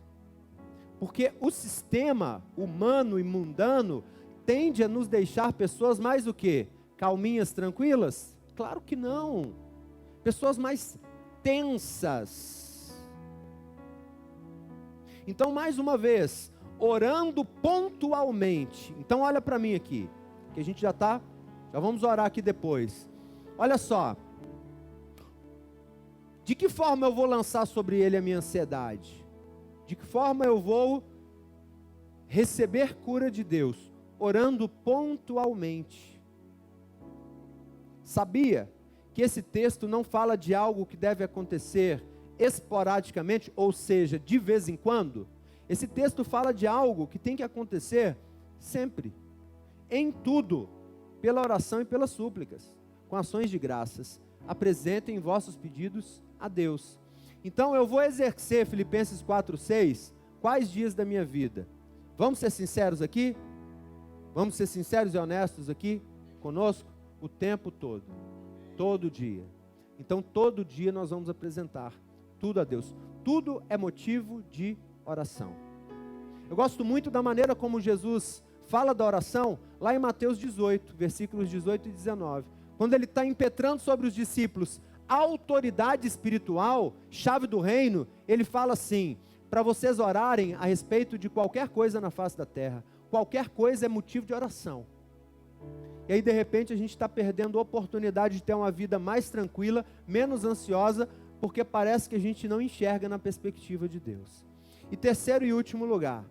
Porque o sistema humano e mundano tende a nos deixar pessoas mais o quê? Calminhas, tranquilas? Claro que não. Pessoas mais tensas. Então, mais uma vez, orando pontualmente. Então, olha para mim aqui, que a gente já vamos orar aqui depois. Olha só. De que forma eu vou lançar sobre ele a minha ansiedade? De que forma eu vou receber cura de Deus? Orando pontualmente. Sabia que esse texto não fala de algo que deve acontecer esporadicamente, ou seja, de vez em quando? Esse texto fala de algo que tem que acontecer sempre, em tudo, pela oração e pelas súplicas, com ações de graças. Apresentem vossos pedidos a Deus. Então eu vou exercer Filipenses 4:6, quais dias da minha vida? Vamos ser sinceros aqui? Vamos ser sinceros e honestos aqui conosco? O tempo todo, todo dia. Então todo dia nós vamos apresentar tudo a Deus. Tudo é motivo de oração. Eu gosto muito da maneira como Jesus fala da oração, lá em Mateus 18, versículos 18 e 19. Quando ele está impetrando sobre os discípulos a autoridade espiritual, chave do reino, ele fala assim, para vocês orarem a respeito de qualquer coisa na face da terra. Qualquer coisa é motivo de oração. E aí de repente a gente está perdendo a oportunidade de ter uma vida mais tranquila, menos ansiosa, porque parece que a gente não enxerga na perspectiva de Deus. E terceiro e último lugar,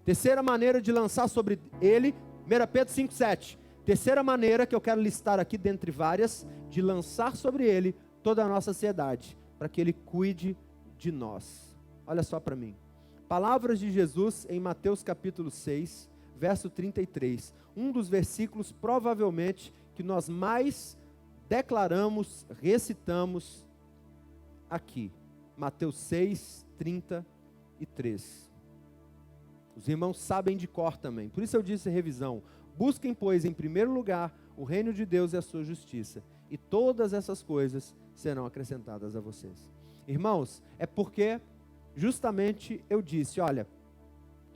terceira maneira de lançar sobre ele, 1 Pedro 5,7. Terceira maneira que eu quero listar aqui, dentre várias, de lançar sobre ele toda a nossa ansiedade, para que ele cuide de nós. Olha só para mim. Palavras de Jesus em Mateus capítulo 6, verso 33. Um dos versículos, provavelmente, que nós mais declaramos, recitamos aqui. Mateus 6, 33. Os irmãos sabem de cor também. Por isso eu disse revisão. Busquem, pois, em primeiro lugar, o reino de Deus e a sua justiça. E todas essas coisas serão acrescentadas a vocês. Irmãos, é porque justamente eu disse, olha,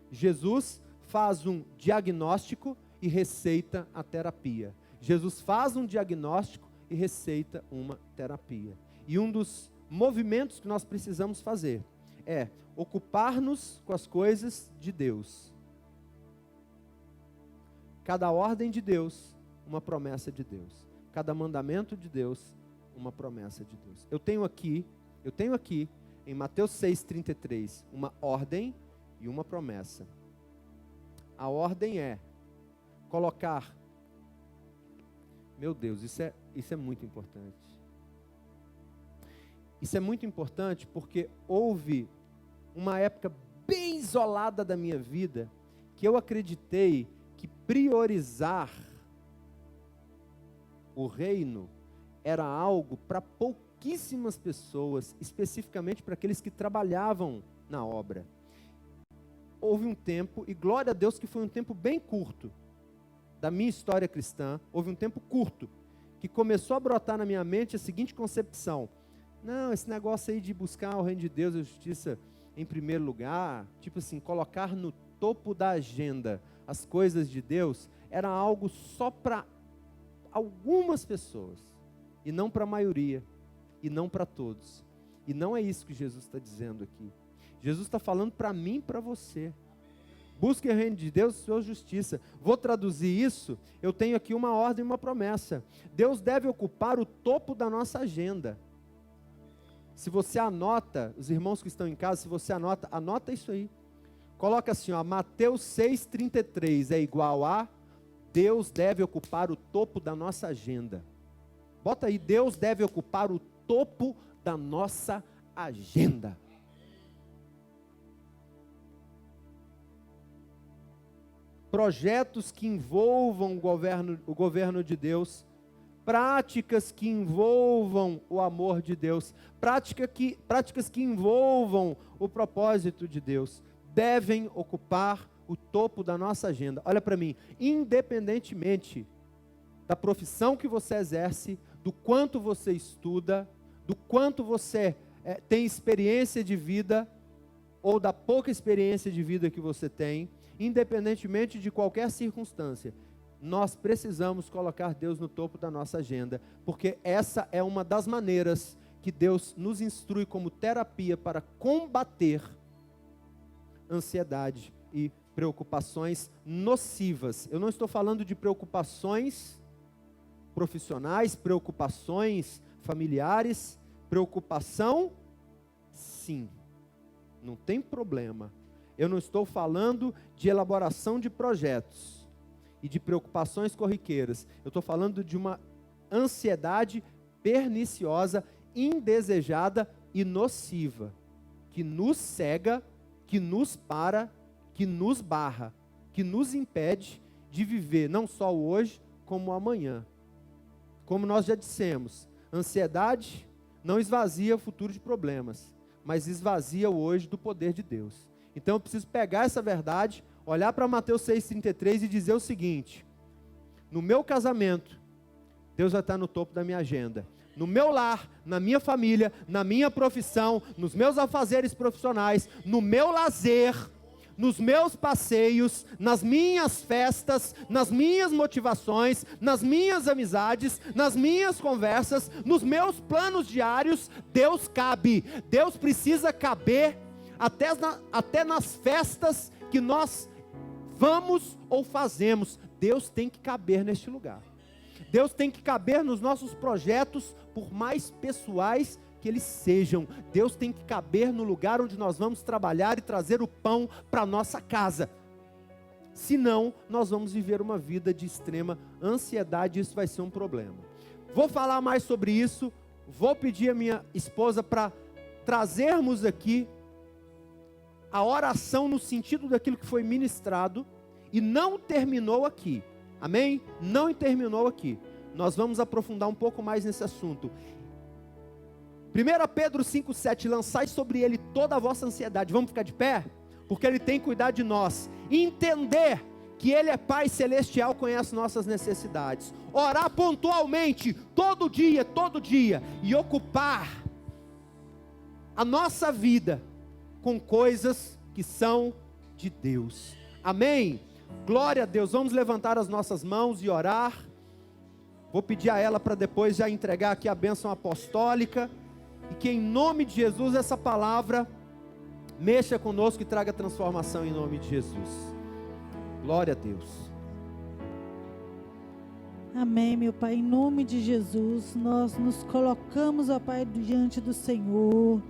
Jesus faz um diagnóstico e receita a terapia. Jesus faz um diagnóstico e receita uma terapia. E um dos movimentos que nós precisamos fazer é ocupar-nos com as coisas de Deus. Cada ordem de Deus, uma promessa de Deus. Cada mandamento de Deus, uma promessa de Deus. Eu tenho aqui, em Mateus 6,33, uma ordem e uma promessa. A ordem é colocar, meu Deus, isso é muito importante. Isso é muito importante porque houve uma época bem isolada da minha vida que eu acreditei que priorizar o reino era algo para pouquíssimas pessoas, especificamente para aqueles que trabalhavam na obra. Houve um tempo, e glória a Deus que foi um tempo bem curto, da minha história cristã, houve um tempo curto, que começou a brotar na minha mente a seguinte concepção: não, esse negócio aí de buscar o reino de Deus e a justiça em primeiro lugar, tipo assim, colocar no topo da agenda as coisas de Deus, era algo só para algumas pessoas, e não para a maioria, e não para todos. E não é isso que Jesus está dizendo aqui. Jesus está falando para mim e para você. Busque o reino de Deus e sua justiça. Vou traduzir isso, eu tenho aqui uma ordem e uma promessa. Deus deve ocupar o topo da nossa agenda. Se você anota, os irmãos que estão em casa, se você anota isso aí. Coloca assim, ó, Mateus 6,33 é igual a Deus deve ocupar o topo da nossa agenda. Bota aí, Deus deve ocupar o topo da nossa agenda. Projetos que envolvam o governo de Deus, práticas que envolvam o amor de Deus, práticas que envolvam o propósito de Deus, devem ocupar o topo da nossa agenda. Olha para mim, independentemente da profissão que você exerce, do quanto você estuda, do quanto você tem experiência de vida, ou da pouca experiência de vida que você tem, independentemente de qualquer circunstância, nós precisamos colocar Deus no topo da nossa agenda, porque essa é uma das maneiras que Deus nos instrui como terapia para combater ansiedade e preocupações nocivas. Eu não estou falando de preocupações profissionais, preocupações familiares, preocupação, sim, não tem problema. Eu não estou falando de elaboração de projetos e de preocupações corriqueiras. Eu estou falando de uma ansiedade perniciosa, indesejada e nociva, que nos cega, que nos para, que nos barra, que nos impede de viver não só o hoje, como o amanhã. Como nós já dissemos, ansiedade não esvazia o futuro de problemas, mas esvazia o hoje do poder de Deus. Então eu preciso pegar essa verdade, olhar para Mateus 6,33 e dizer o seguinte: no meu casamento, Deus vai estar no topo da minha agenda. No meu lar, na minha família, na minha profissão, nos meus afazeres profissionais, no meu lazer, nos meus passeios, nas minhas festas, nas minhas motivações, nas minhas amizades, nas minhas conversas, nos meus planos diários, Deus cabe. Deus precisa caber até nas festas que nós vamos ou fazemos. Deus tem que caber neste lugar. Deus tem que caber nos nossos projetos, por mais pessoais que eles sejam. Deus tem que caber no lugar onde nós vamos trabalhar e trazer o pão para a nossa casa. Senão, nós vamos viver uma vida de extrema ansiedade e isso vai ser um problema. Vou falar mais sobre isso, vou pedir a minha esposa para trazermos aqui a oração no sentido daquilo que foi ministrado, e não terminou aqui, amém? Não terminou aqui, nós vamos aprofundar um pouco mais nesse assunto. 1 Pedro 5,7, lançai sobre ele toda a vossa ansiedade. Vamos ficar de pé? Porque ele tem que cuidar de nós. Entender que ele é Pai Celestial, conhece nossas necessidades. Orar pontualmente, todo dia, e ocupar a nossa vida com coisas que são de Deus. Amém? Glória a Deus. Vamos levantar as nossas mãos e orar. Vou pedir a ela para depois já entregar aqui a bênção apostólica. E que em nome de Jesus essa palavra mexa conosco e traga transformação em nome de Jesus. Glória a Deus. Amém, meu Pai, em nome de Jesus, nós nos colocamos, ó Pai, diante do Senhor.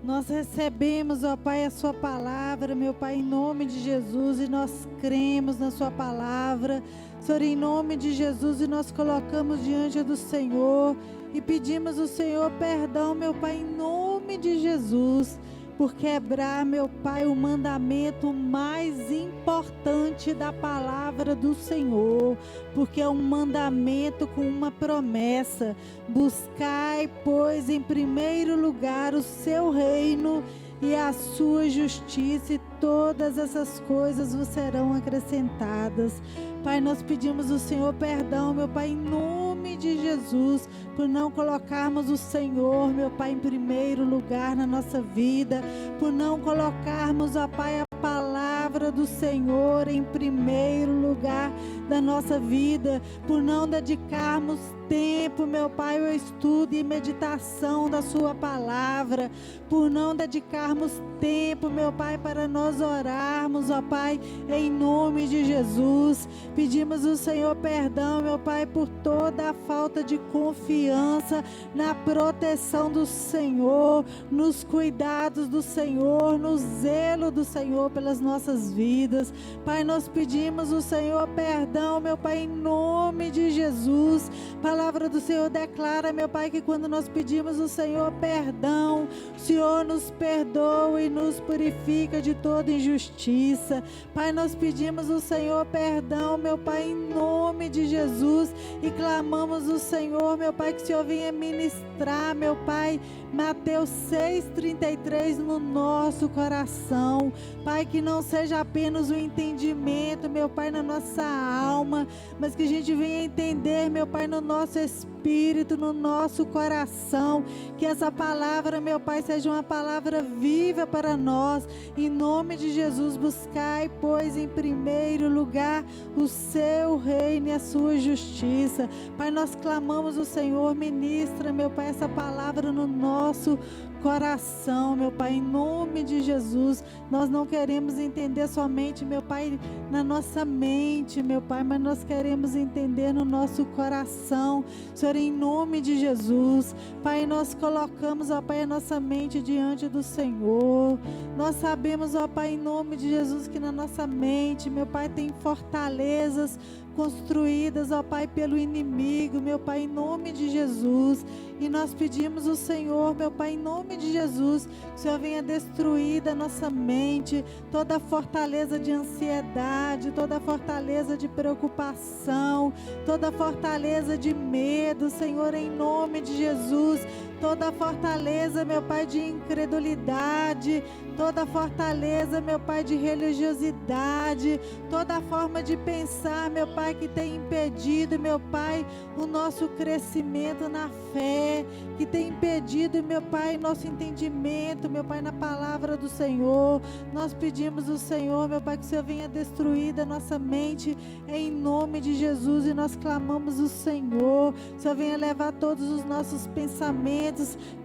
Nós recebemos, ó Pai, a sua palavra, meu Pai, em nome de Jesus, e nós cremos na sua palavra, Senhor, em nome de Jesus, e nós colocamos diante do Senhor, e pedimos ao Senhor perdão, meu Pai, em nome de Jesus, por quebrar, meu Pai, o mandamento mais importante da palavra do Senhor, porque é um mandamento com uma promessa: buscai, pois, em primeiro lugar o seu reino e a sua justiça, e todas essas coisas vos serão acrescentadas. Pai, nós pedimos ao Senhor perdão, meu Pai, em nome de Jesus, por não colocarmos o Senhor, meu Pai, em primeiro lugar na nossa vida, por não colocarmos, ó Pai, a palavra do Senhor em primeiro lugar da nossa vida, por não dedicarmos tempo, meu Pai, o estudo e meditação da sua palavra, por não dedicarmos tempo, meu Pai, para nós orarmos, ó Pai, em nome de Jesus. Pedimos ao Senhor perdão, meu Pai, por toda a falta de confiança na proteção do Senhor, nos cuidados do Senhor, no zelo do Senhor pelas nossas vidas. Pai, nós pedimos ao Senhor perdão, meu Pai, em nome de Jesus. A palavra do Senhor declara, meu Pai, que quando nós pedimos ao Senhor perdão, o Senhor nos perdoa e nos purifica de toda injustiça. Pai, nós pedimos ao Senhor perdão, meu Pai, em nome de Jesus, e clamamos ao Senhor, meu Pai, que o Senhor venha ministrar, meu Pai, Mateus 6,33 no nosso coração. Pai, que não seja apenas o entendimento, meu Pai, na nossa alma, mas que a gente venha entender, meu Pai, no nosso espírito, no nosso coração, que essa palavra, meu Pai, seja uma palavra viva para nós. Em nome de Jesus, buscai, pois, em primeiro lugar o seu reino e a sua justiça. Pai, nós clamamos o Senhor, ministra, meu Pai, essa palavra no nosso coração, meu Pai, em nome de Jesus. Nós não queremos entender somente, meu Pai, na nossa mente, meu Pai, mas nós queremos entender no nosso coração, Senhor, em nome de Jesus. Pai, nós colocamos, ó Pai, a nossa mente diante do Senhor. Nós sabemos, ó Pai, em nome de Jesus, que na nossa mente, meu Pai, tem fortalezas construídas, ó Pai, pelo inimigo, meu Pai, em nome de Jesus. E nós pedimos ao Senhor, meu Pai, em nome de Jesus, que o Senhor venha destruir da nossa mente toda a fortaleza de ansiedade, toda a fortaleza de preocupação, toda a fortaleza de medo, Senhor, em nome de Jesus. Toda a fortaleza, meu Pai, de incredulidade, toda a fortaleza, meu Pai, de religiosidade, toda a forma de pensar, meu Pai, que tem impedido, meu Pai, o nosso crescimento na fé, que tem impedido, meu Pai, nosso entendimento, meu Pai, na palavra do Senhor. Nós pedimos ao Senhor, meu Pai, que o Senhor venha destruir da nossa mente, em nome de Jesus, e nós clamamos o Senhor. O Senhor venha levar todos os nossos pensamentos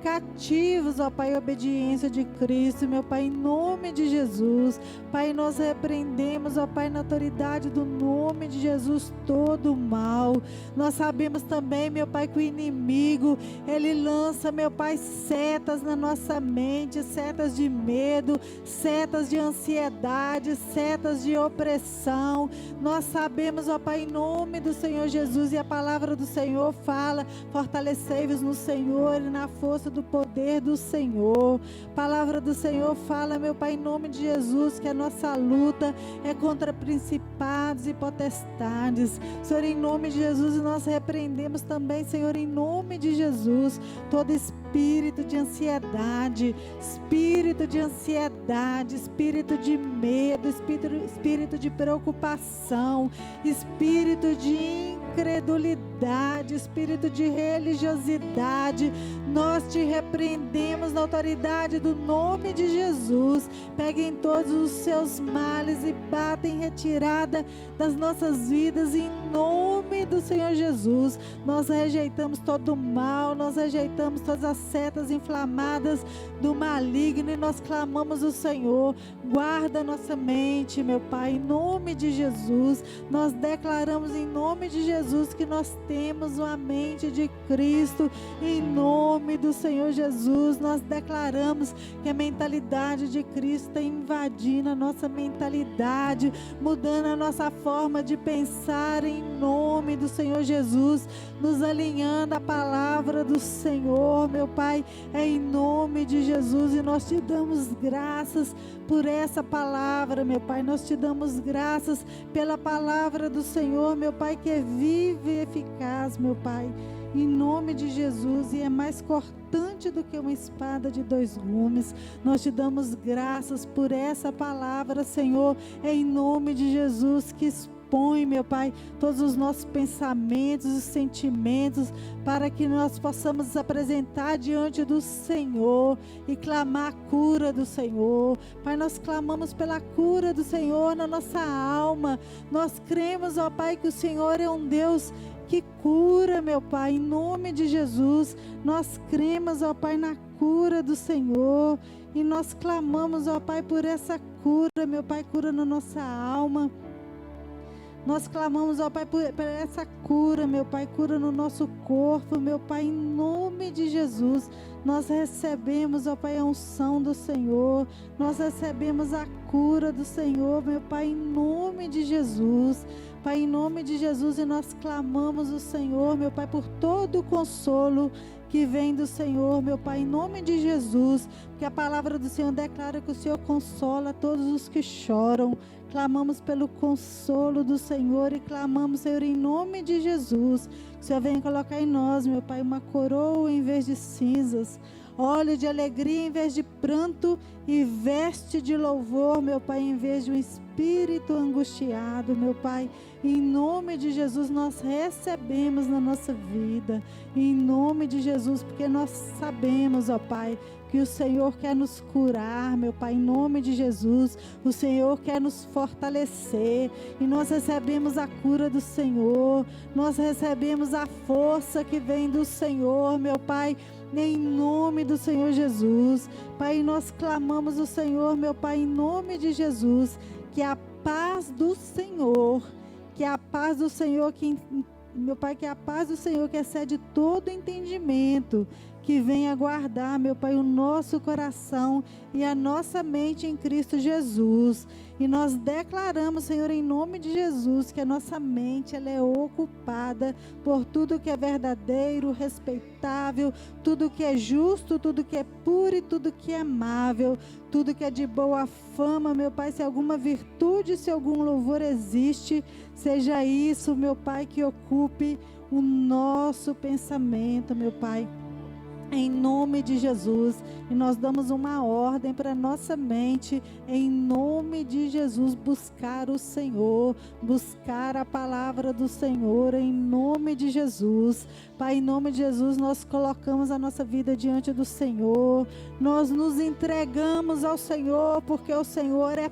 cativos, ó Pai, à obediência de Cristo, meu Pai, em nome de Jesus. Pai, nós repreendemos, ó Pai, na autoridade do nome de Jesus, todo o mal. Nós sabemos também, meu Pai, que o inimigo, ele lança, meu Pai, setas na nossa mente, setas de medo, setas de ansiedade, setas de opressão. Nós sabemos, ó Pai, em nome do Senhor Jesus, e a palavra do Senhor fala: fortalecei-vos no Senhor e na força do poder do Senhor. A palavra do Senhor fala, meu Pai, em nome de Jesus, que a nossa luta é contra principados e potestades. Senhor, em nome de Jesus, nós repreendemos também, Senhor, em nome de Jesus, todo espírito de ansiedade, espírito de medo, espírito de preocupação, espírito de incredulidade, espírito de religiosidade. Nós te repreendemos na autoridade do nome de Jesus. Peguem todos os seus males e batem em retirada das nossas vidas em nome do Senhor Jesus. Nós rejeitamos todo o mal, nós rejeitamos todas as setas inflamadas do maligno e nós clamamos o Senhor. Guarda nossa mente, meu Pai, em nome de Jesus. Nós declaramos em nome de Jesus que nós temos uma mente de Cristo, em nome do Senhor Jesus. Nós declaramos que a mentalidade de Cristo está invadindo a nossa mentalidade, mudando a nossa forma de pensar, em nome do Senhor Jesus, nos alinhando à palavra do Senhor, meu Pai, é em nome de Jesus. E nós te damos graças por essa palavra, meu Pai. Nós te damos graças pela palavra do Senhor, meu Pai, que é viva e eficaz, meu Pai, em nome de Jesus, e é mais cortante do que uma espada de 2 gumes. Nós te damos graças por essa palavra, Senhor, em nome de Jesus. Que dispõe, meu Pai, todos os nossos pensamentos e sentimentos, para que nós possamos nos apresentar diante do Senhor e clamar a cura do Senhor. Pai, nós clamamos pela cura do Senhor na nossa alma. Nós cremos, ó Pai, que o Senhor é um Deus que cura, meu Pai, em nome de Jesus. Nós cremos, ó Pai, na cura do Senhor, e nós clamamos, ó Pai, por essa cura, meu Pai, cura na nossa alma. Nós clamamos, ó Pai, por essa cura, meu Pai, cura no nosso corpo, meu Pai, em nome de Jesus. Nós recebemos, ó Pai, a unção do Senhor, nós recebemos a cura do Senhor, meu Pai, em nome de Jesus. Pai, em nome de Jesus, e nós clamamos o Senhor, meu Pai, por todo o consolo que vem do Senhor, meu Pai, em nome de Jesus, porque a palavra do Senhor declara que o Senhor consola todos os que choram. Clamamos pelo consolo do Senhor e clamamos, Senhor, em nome de Jesus, que o Senhor venha colocar em nós, meu Pai, uma coroa em vez de cinzas, óleo de alegria em vez de pranto e veste de louvor, meu Pai, em vez de um espírito angustiado, meu Pai. Em nome de Jesus nós recebemos na nossa vida, em nome de Jesus, porque nós sabemos, ó Pai, que o Senhor quer nos curar, meu Pai, em nome de Jesus. O Senhor quer nos fortalecer e nós recebemos a cura do Senhor, nós recebemos a força que vem do Senhor, meu Pai, em nome do Senhor Jesus. Pai, nós clamamos o Senhor, meu Pai, em nome de Jesus, que a paz do Senhor, meu Pai, que a paz do Senhor que excede todo entendimento, que venha guardar, meu Pai, o nosso coração e a nossa mente em Cristo Jesus. E nós declaramos, Senhor, em nome de Jesus, que a nossa mente ela é ocupada por tudo que é verdadeiro, respeitável, tudo que é justo, tudo que é puro e tudo que é amável, tudo que é de boa fama, meu Pai. Se alguma virtude, se algum louvor existe, seja isso, meu Pai, que ocupe o nosso pensamento, meu Pai, em nome de Jesus. E nós damos uma ordem para nossa mente, em nome de Jesus, buscar o Senhor, buscar a palavra do Senhor, em nome de Jesus. Pai, em nome de Jesus, nós colocamos a nossa vida diante do Senhor, nós nos entregamos ao Senhor, porque o Senhor é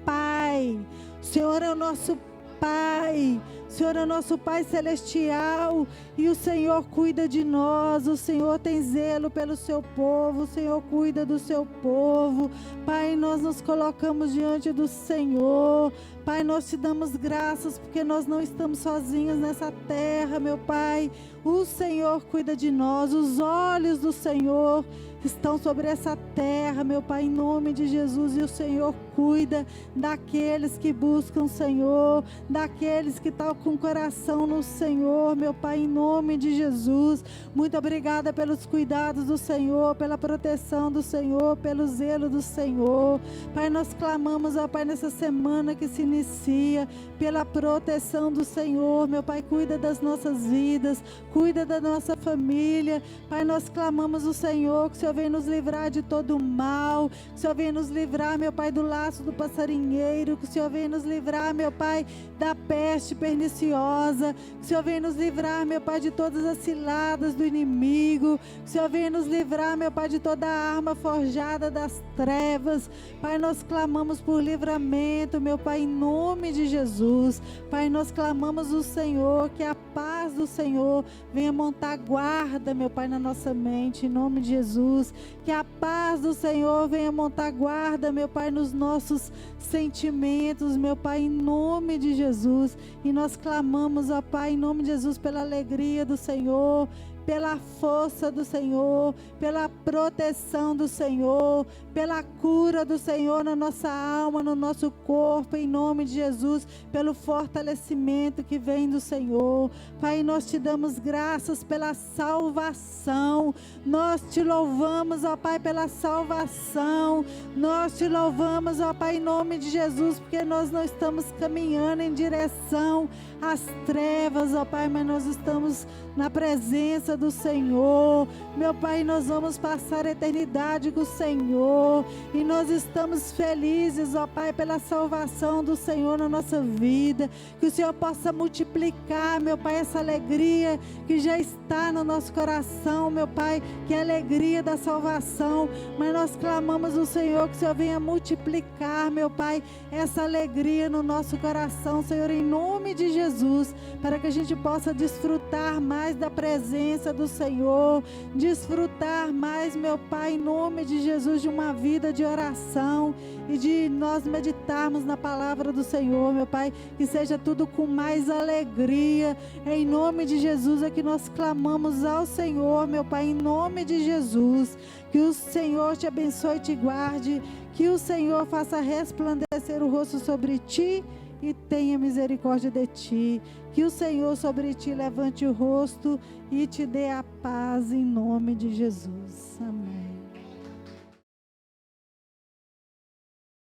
Pai, o Senhor é o nosso Pai, o Senhor é nosso Pai celestial e o Senhor cuida de nós, o Senhor tem zelo pelo seu povo, o Senhor cuida do seu povo. Pai, nós nos colocamos diante do Senhor. Pai, nós te damos graças porque nós não estamos sozinhos nessa terra, meu Pai. O Senhor cuida de nós, os olhos do Senhor estão sobre essa terra, meu Pai, em nome de Jesus. E o Senhor cuida daqueles que buscam o Senhor, daqueles que estão com o coração no Senhor, meu Pai, em nome de Jesus. Muito obrigada pelos cuidados do Senhor, pela proteção do Senhor, pelo zelo do Senhor. Pai, nós clamamos, ó Pai, nessa semana que se inicia, pela proteção do Senhor, meu Pai, cuida das nossas vidas, cuida da nossa família. Pai, nós clamamos o Senhor, que o Senhor venha nos livrar de todo o mal, que o Senhor venha nos livrar, meu Pai, do laço do passarinheiro, que o Senhor venha nos livrar, meu Pai, da peste perniciosa, que o Senhor venha nos livrar, meu Pai, de todas as ciladas do inimigo, que o Senhor venha nos livrar, meu Pai, de toda a arma forjada das trevas. Pai, nós clamamos por livramento, meu Pai, em nome de Jesus. Pai, nós clamamos o Senhor, que a paz do Senhor venha montar guarda, meu Pai, na nossa mente, em nome de Jesus. Que a paz do Senhor venha montar guarda, meu Pai, nos nossos sentimentos, meu Pai, em nome de Jesus. E nós clamamos, ó Pai, em nome de Jesus, pela alegria do Senhor, pela força do Senhor, pela proteção do Senhor, pela cura do Senhor na nossa alma, no nosso corpo, em nome de Jesus, pelo fortalecimento que vem do Senhor. Pai, nós te damos graças pela salvação, nós te louvamos, ó Pai, pela salvação, nós te louvamos, ó Pai, em nome de Jesus, porque nós não estamos caminhando em direção às trevas, ó Pai, mas nós estamos na presença presença do Senhor. Meu Pai, nós vamos passar a eternidade com o Senhor. E nós estamos felizes, ó Pai, pela salvação do Senhor na nossa vida. Que o Senhor possa multiplicar, meu Pai, essa alegria que já está no nosso coração, meu Pai, que é a alegria da salvação. Mas nós clamamos ao Senhor que o Senhor venha multiplicar, meu Pai, essa alegria no nosso coração, Senhor, em nome de Jesus, para que a gente possa desfrutar mais da presença do Senhor, desfrutar mais, meu Pai, em nome de Jesus, de uma vida de oração e de nós meditarmos na palavra do Senhor, meu Pai, que seja tudo com mais alegria. Em nome de Jesus é que nós clamamos ao Senhor, meu Pai, em nome de Jesus. Que o Senhor te abençoe e te guarde, que o Senhor faça resplandecer o rosto sobre ti e tenha misericórdia de ti. Que o Senhor sobre ti levante o rosto e te dê a paz em nome de Jesus. Amém.